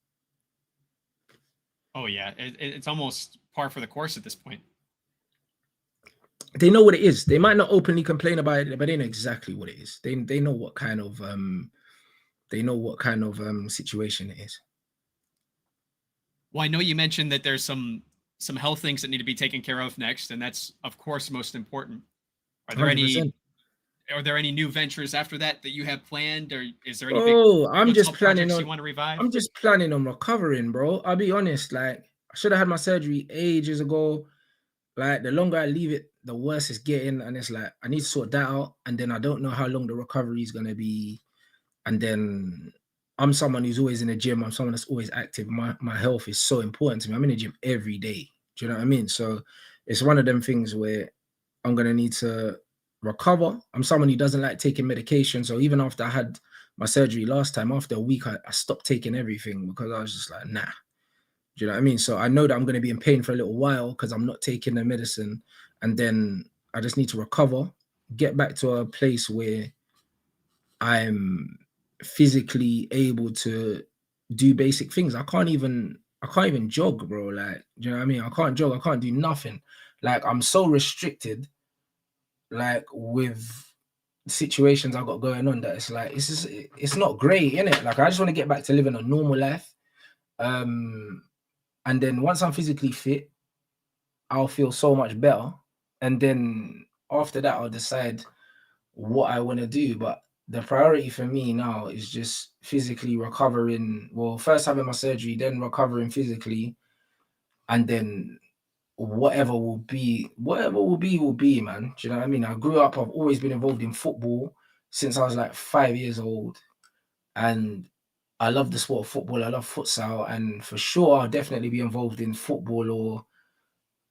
Speaker 1: Oh yeah, it's almost par for the course at this point.
Speaker 2: They know what it is. They might not openly complain about it, but they know exactly what it is. They know what kind of situation it is.
Speaker 1: Well, I know you mentioned that there's some health things that need to be taken care of next, and that's of course most important. Are there
Speaker 2: 100%.
Speaker 1: any new ventures after that you have planned, or is there any big
Speaker 2: Oh, I'm just
Speaker 1: futsal
Speaker 2: planning
Speaker 1: projects you
Speaker 2: on
Speaker 1: want to revive?
Speaker 2: I'm just planning on recovering, bro. I'll be honest, like I should have had my surgery ages ago. Like the longer I leave it, the worse it's getting. And it's like I need to sort that out. And then I don't know how long the recovery is gonna be. And then I'm someone who's always in the gym. I'm someone that's always active. My health is so important to me. I'm in the gym every day. Do you know what I mean? So it's one of them things where I'm gonna need to recover. I'm someone who doesn't like taking medication. So even after I had my surgery last time, after a week, I stopped taking everything because I was just like, nah. Do you know what I mean? So I know that I'm going to be in pain for a little while because I'm not taking the medicine. And then I just need to recover, get back to a place where I'm physically able to do basic things. I can't even jog, bro. Like, do you know what I mean? I can't jog, I can't do nothing. Like I'm so restricted, like with situations I got going on that it's like it's not great, innit? Like I just want to get back to living a normal life. And then once I'm physically fit, I'll feel so much better. And then after that, I'll decide what I want to do. But the priority for me now is just physically recovering. Well, first having my surgery, then recovering physically, and then whatever will be, man. Do you know what I mean? I grew up, I've always been involved in football since I was like 5 years old. And I love the sport of football. I love futsal. And for sure, I'll definitely be involved in football or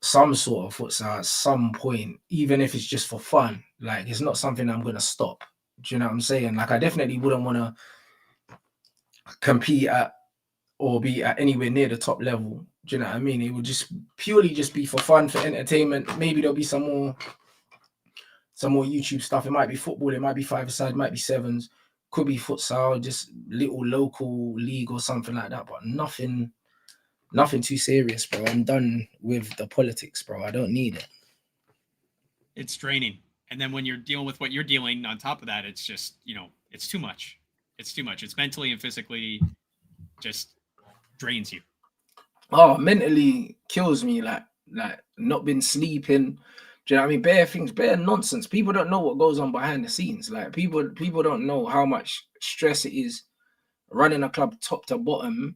Speaker 2: some sort of futsal at some point, even if it's just for fun. Like it's not something I'm gonna stop. Do you know what I'm saying? Like I definitely wouldn't want to compete at or be at anywhere near the top level. Do you know what I mean? It would just purely just be for fun, for entertainment. Maybe there'll be some more YouTube stuff. It might be football, it might be five-a-side, it might be sevens, could be futsal, just little local league or something like that, but nothing too serious, bro. I'm done with the politics, bro. I don't need it.
Speaker 1: It's draining, and then when you're dealing with what you're dealing on top of that, it's just it's too much. It's too much. It's mentally and physically just drains you.
Speaker 2: Oh, mentally kills me. Like not been sleeping. Do you know what I mean? Bare things, bare nonsense. People don't know what goes on behind the scenes. Like people don't know how much stress it is running a club top to bottom,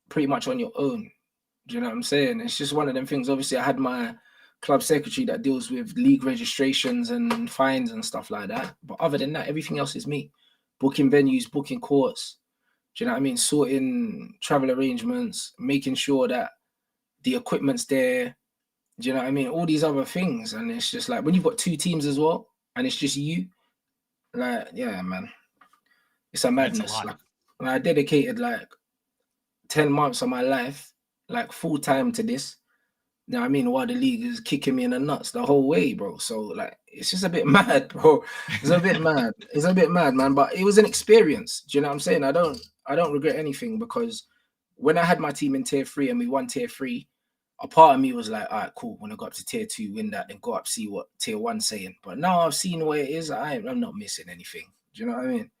Speaker 2: pretty much on your own. Do you know what I'm saying? It's just one of them things. Obviously, I had my club secretary that deals with league registrations and fines and stuff like that. But other than that, everything else is me. Booking venues, booking courts. Do you know what I mean? Sorting travel arrangements, making sure that the equipment's there. Do you know what I mean? All these other things. And it's just like when you've got two teams as well, and it's just you, like, yeah, man. It's a
Speaker 1: That's a
Speaker 2: madness.
Speaker 1: lot.
Speaker 2: Like I dedicated like 10 months of my life, like full time to this. You know what I mean? While the league is kicking me in the nuts the whole way, bro. So like it's just a bit mad, bro. It's a bit mad. It's a bit mad, man. But it was an experience. Do you know what I'm saying? I don't regret anything because when I had my team in tier 3 and we won tier 3, a part of me was like, all right, cool. When I go up to tier 2, win that, then go up, see what tier 1's saying. But now I've seen where it is, I'm not missing anything. Do you know what I mean?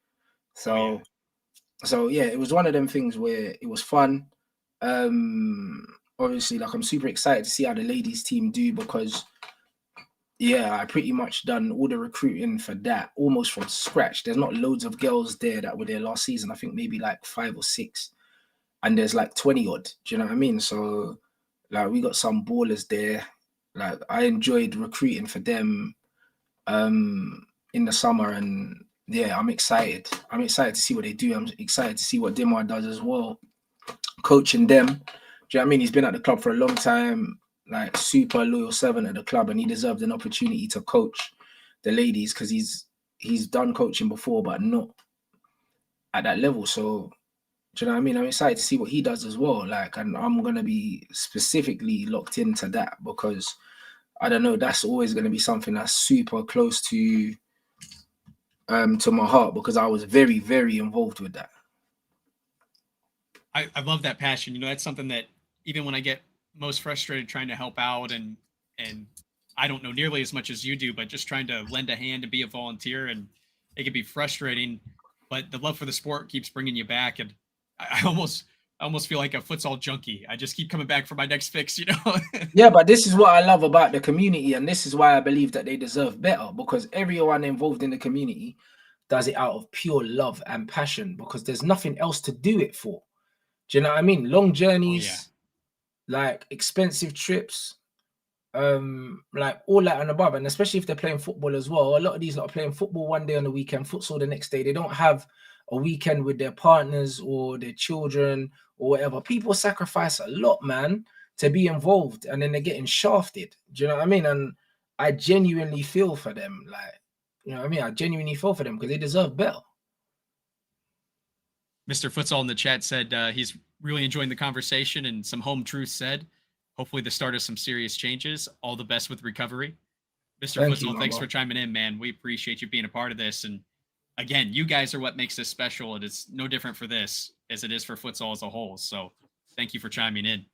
Speaker 1: Oh yeah.
Speaker 2: So yeah, it was one of them things where it was fun. Obviously, like I'm super excited to see how the ladies team do because yeah, I pretty much done all the recruiting for that almost from scratch. There's not loads of girls there that were there last season. I think maybe like 5 or 6, and there's like 20 odd. Do you know what I mean? So like we got some ballers there. Like I enjoyed recruiting for them in the summer, and yeah, I'm excited. I'm excited to see what they do. I'm excited to see what Dimar does as well, coaching them. Do you know what I mean? He's been at the club for a long time, like super loyal servant at the club, and he deserved an opportunity to coach the ladies because he's done coaching before, but not at that level. So do you know what I mean? I'm excited to see what he does as well. Like, and I'm gonna be specifically locked into that because I don't know, that's always going to be something that's super close to my heart, because I was very, very involved with that.
Speaker 1: I love that passion. You know, that's something that even when I get most frustrated trying to help out and I don't know nearly as much as you do, but just trying to lend a hand and be a volunteer, and it can be frustrating, but the love for the sport keeps bringing you back. And I almost feel like a futsal junkie. I just keep coming back for my next fix, you know?
Speaker 2: Yeah, but this is what I love about the community, and this is why I believe that they deserve better, because everyone involved in the community does it out of pure love and passion, because there's nothing else to do it for. Do you know what I mean? Long
Speaker 1: Oh yeah.
Speaker 2: journeys, like expensive trips, like all that and above. And especially if they're playing football as well. A lot of these are playing football one day on the weekend, futsal the next day. They don't have a weekend with their partners or their children or whatever. People sacrifice a lot, man, to be involved, and then they're getting shafted. Do you know what I mean? And I genuinely feel for them. Like, you know what I mean? I genuinely feel for them because they deserve better.
Speaker 1: Mr. Futsal in the chat said he's really enjoying the conversation and some home truths said. Hopefully the start of some serious changes. All the best with recovery. Mr.
Speaker 2: Thank you,
Speaker 1: Futsal, thanks
Speaker 2: Mama.
Speaker 1: for chiming in, man. We appreciate you being a part of this. And again, you guys are what makes this special. And it's no different for this as it is for futsal as a whole. So thank you for chiming in.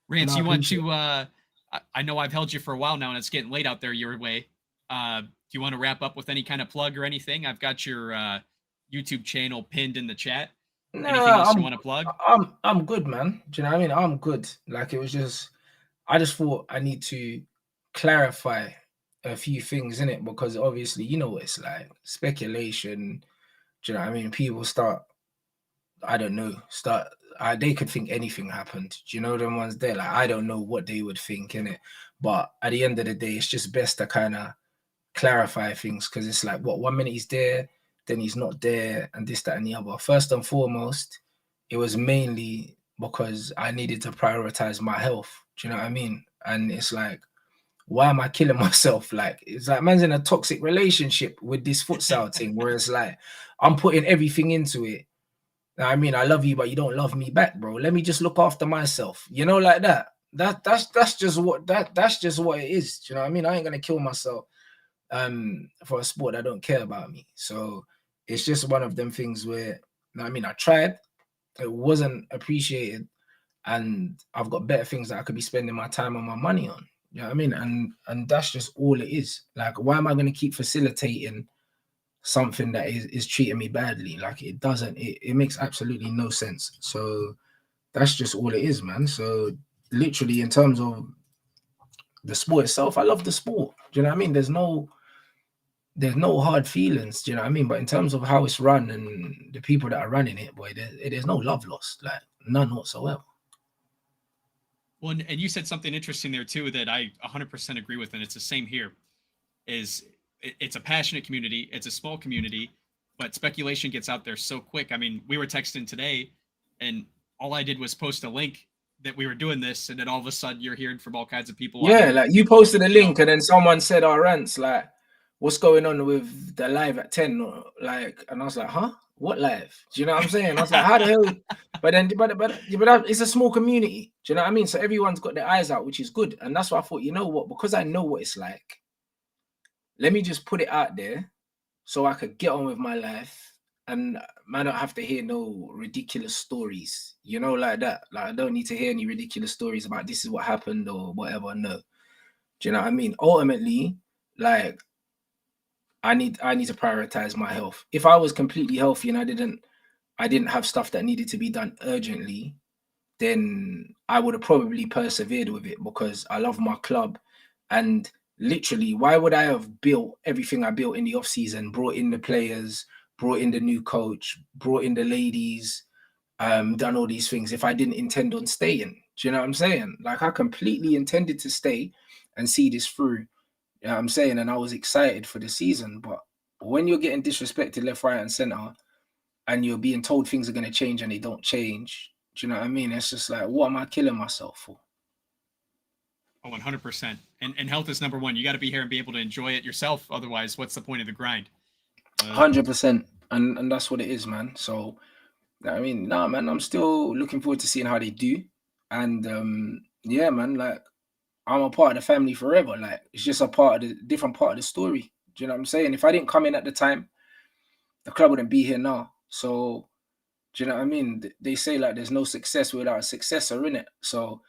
Speaker 1: Rance, you want to, I know I've held you for a while now and it's getting late out there your way. Do you want to wrap up with any kind of plug or anything? I've got your YouTube channel pinned in the chat. Anything else you want to plug?
Speaker 2: I'm good, man. Do you know what I mean? I'm good. Like, it was just, I just thought I need to clarify a few things in it, because obviously, you know what it's like, speculation. Do you know what I mean? People start, I don't know, they could think anything happened. Do you know them ones there? Like, I don't know what they would think in it. But at the end of the day, it's just best to kind of clarify things, because it's like, what, 1 minute he's there, then he's not there, and this, that, and the other. First and foremost, it was mainly because I needed to prioritize my health. Do you know what I mean? And it's like, why am I killing myself? Like, it's like man's in a toxic relationship with this futsal thing, where it's like, I'm putting everything into it. I mean, I love you, but you don't love me back, bro. Let me just look after myself. You know, like that. That's just what it is. Do you know what I mean? I ain't gonna kill myself for a sport that don't care about me. So it's just one of them things where, you know what I mean, I tried, it wasn't appreciated, and I've got better things that I could be spending my time and my money on. You know what I mean? And that's just all it is. Like, why am I going to keep facilitating something that is treating me badly? Like, it doesn't, it makes absolutely no sense. So that's just all it is, man. So literally, in terms of the sport itself, I love the sport. Do you know what I mean? There's no hard feelings. Do you know what I mean? But in terms of how it's run and the people that are running it, boy, there's no love lost, like none whatsoever.
Speaker 1: Well, and you said something interesting there too that I 100% agree with, and it's the same here. It's a passionate community, it's a small community, but speculation gets out there so quick. I mean, we were texting today, and all I did was post a link that we were doing this, and then all of a sudden you're hearing from all kinds of people.
Speaker 2: Yeah, like you posted a link, and then someone said, "Our Rants, like, what's going on with the live at 10?" Like, and I was like, "Huh? What live?" Do you know what I'm saying? I was like, "How the hell?" But it's a small community. Do you know what I mean? So everyone's got their eyes out, which is good. And that's why I thought, you know what? Because I know what it's like, let me just put it out there so I could get on with my life, and I don't have to hear no ridiculous stories, you know, like that. Like, I don't need to hear any ridiculous stories about this is what happened or whatever. No. Do you know what I mean? Ultimately, like, I need to prioritize my health. If I was completely healthy and I didn't have stuff that needed to be done urgently, then I would have probably persevered with it, because I love my club. And literally, why would I have built everything I built in the off season, brought in the players, brought in the new coach, brought in the ladies, done all these things, if I didn't intend on staying? Do you know what I'm saying? Like, I completely intended to stay and see this through. You know what I'm saying? And I was excited for the season. But when you're getting disrespected left, right, and center, and you're being told things are going to change and they don't change, do you know what I mean? It's just like, what am I killing myself for?
Speaker 1: Oh, 100%. And health is number one. You got to be here and be able to enjoy it yourself. Otherwise, what's the point of the grind?
Speaker 2: 100%. And that's what it is, man. So, I mean, nah, man, I'm still looking forward to seeing how they do. And yeah, man, like, I'm a part of the family forever. Like, it's just a part of the different part of the story. Do you know what I'm saying? If I didn't come in at the time, the club wouldn't be here now. So, do you know what I mean? They say like there's no success without a successor in it. So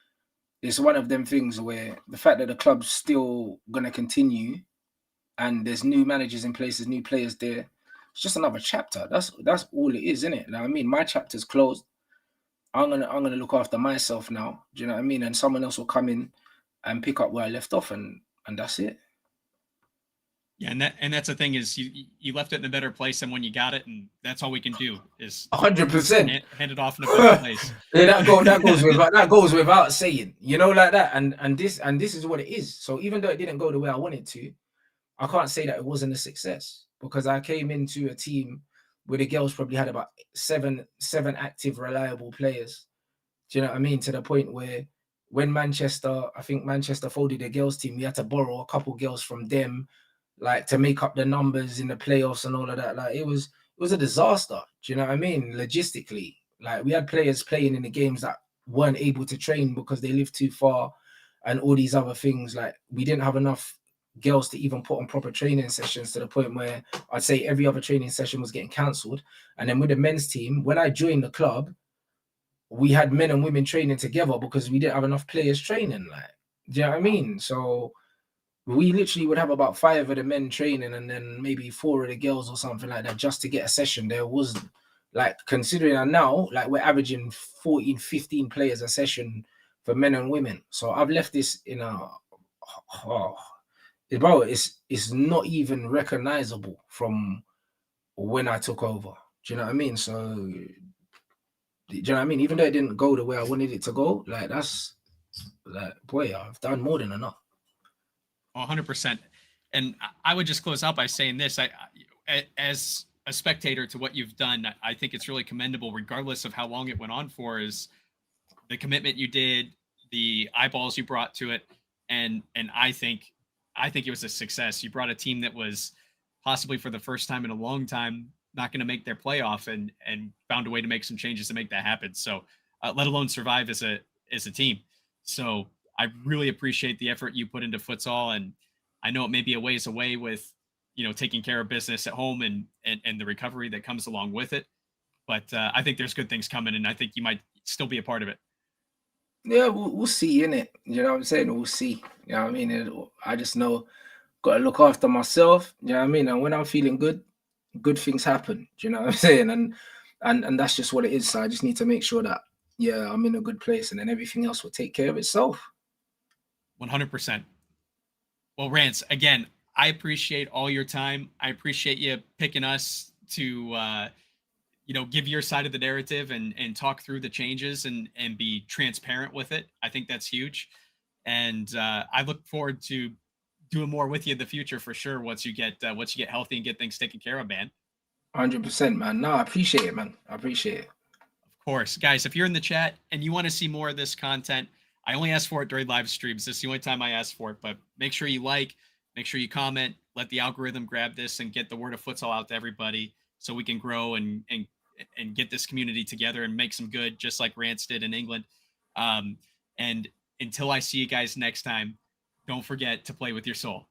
Speaker 2: it's one of them things where the fact that the club's still gonna continue and there's new managers in place, there's new players there. It's just another chapter. That's all it is, isn't it? Like, I mean, my chapter's closed. I'm gonna look after myself now. Do you know what I mean? And someone else will come in and pick up where I left off, and that's it.
Speaker 1: Yeah, and that's the thing is you left it in a better place than when you got it, and that's all we can do is
Speaker 2: 100%.
Speaker 1: hand it off in a better place.
Speaker 2: Yeah, that goes without saying, you know, like that. And this is what it is. So even though it didn't go the way I wanted to, I can't say that it wasn't a success, because I came into a team where the girls probably had about seven active, reliable players. Do you know what I mean? To the point where when I think Manchester folded the girls team, we had to borrow a couple girls from them, like to make up the numbers in the playoffs and all of that. Like, it was a disaster. Do you know what I mean? Logistically, like, we had players playing in the games that weren't able to train because they lived too far, and all these other things. Like, we didn't have enough girls to even put on proper training sessions, to the point where I'd say every other training session was getting cancelled. And then with the men's team, when I joined the club, we had men and women training together because we didn't have enough players training. Like, do you know what I mean? So we literally would have about 5 of the men training and then maybe 4 of the girls or something like that, just to get a session. There wasn't, like, considering that now, like, we're averaging 14, 15 players a session for men and women. So I've left this in a, bro, it's not even recognizable from when I took over. Do you know what I mean? So, do you know what I mean? Even though it didn't go the way I wanted it to go, like, that's like, boy, I've done more than enough.
Speaker 1: 100%. And I would just close out by saying this: as a spectator to what you've done, I think it's really commendable, regardless of how long it went on for. Is the commitment you did, the eyeballs you brought to it, and I think it was a success. You brought a team that was possibly for the first time in a long time not going to make their playoff, and found a way to make some changes to make that happen. So, let alone survive as a team. So I really appreciate the effort you put into futsal, and I know it may be a ways away with taking care of business at home and the recovery that comes along with it. But I think there's good things coming, and I think you might still be a part of it.
Speaker 2: Yeah, we'll see, innit? You know what I'm saying? We'll see. You know what I mean? I just know, got to look after myself. You know what I mean? And when I'm feeling good, good things happen. Do you know what I'm saying? And that's just what it is. So I just need to make sure that, yeah, I'm in a good place, and then everything else will take care of itself.
Speaker 1: 100%. Well, Rants, again, I appreciate all your time. I appreciate you picking us to give your side of the narrative and talk through the changes and be transparent with it. I think that's huge. And I look forward to doing more with you in the future for sure once you get healthy and get things taken care of, man.
Speaker 2: 100%, man. No, I appreciate it, man. I appreciate it.
Speaker 1: Of course. Guys, if you're in the chat and you want to see more of this content, I only ask for it during live streams. This is the only time I ask for it, but make sure you like, make sure you comment, let the algorithm grab this and get the word of futsal out to everybody so we can grow and get this community together and make some good, just like Rants did in England. And until I see you guys next time, don't forget to play with your soul.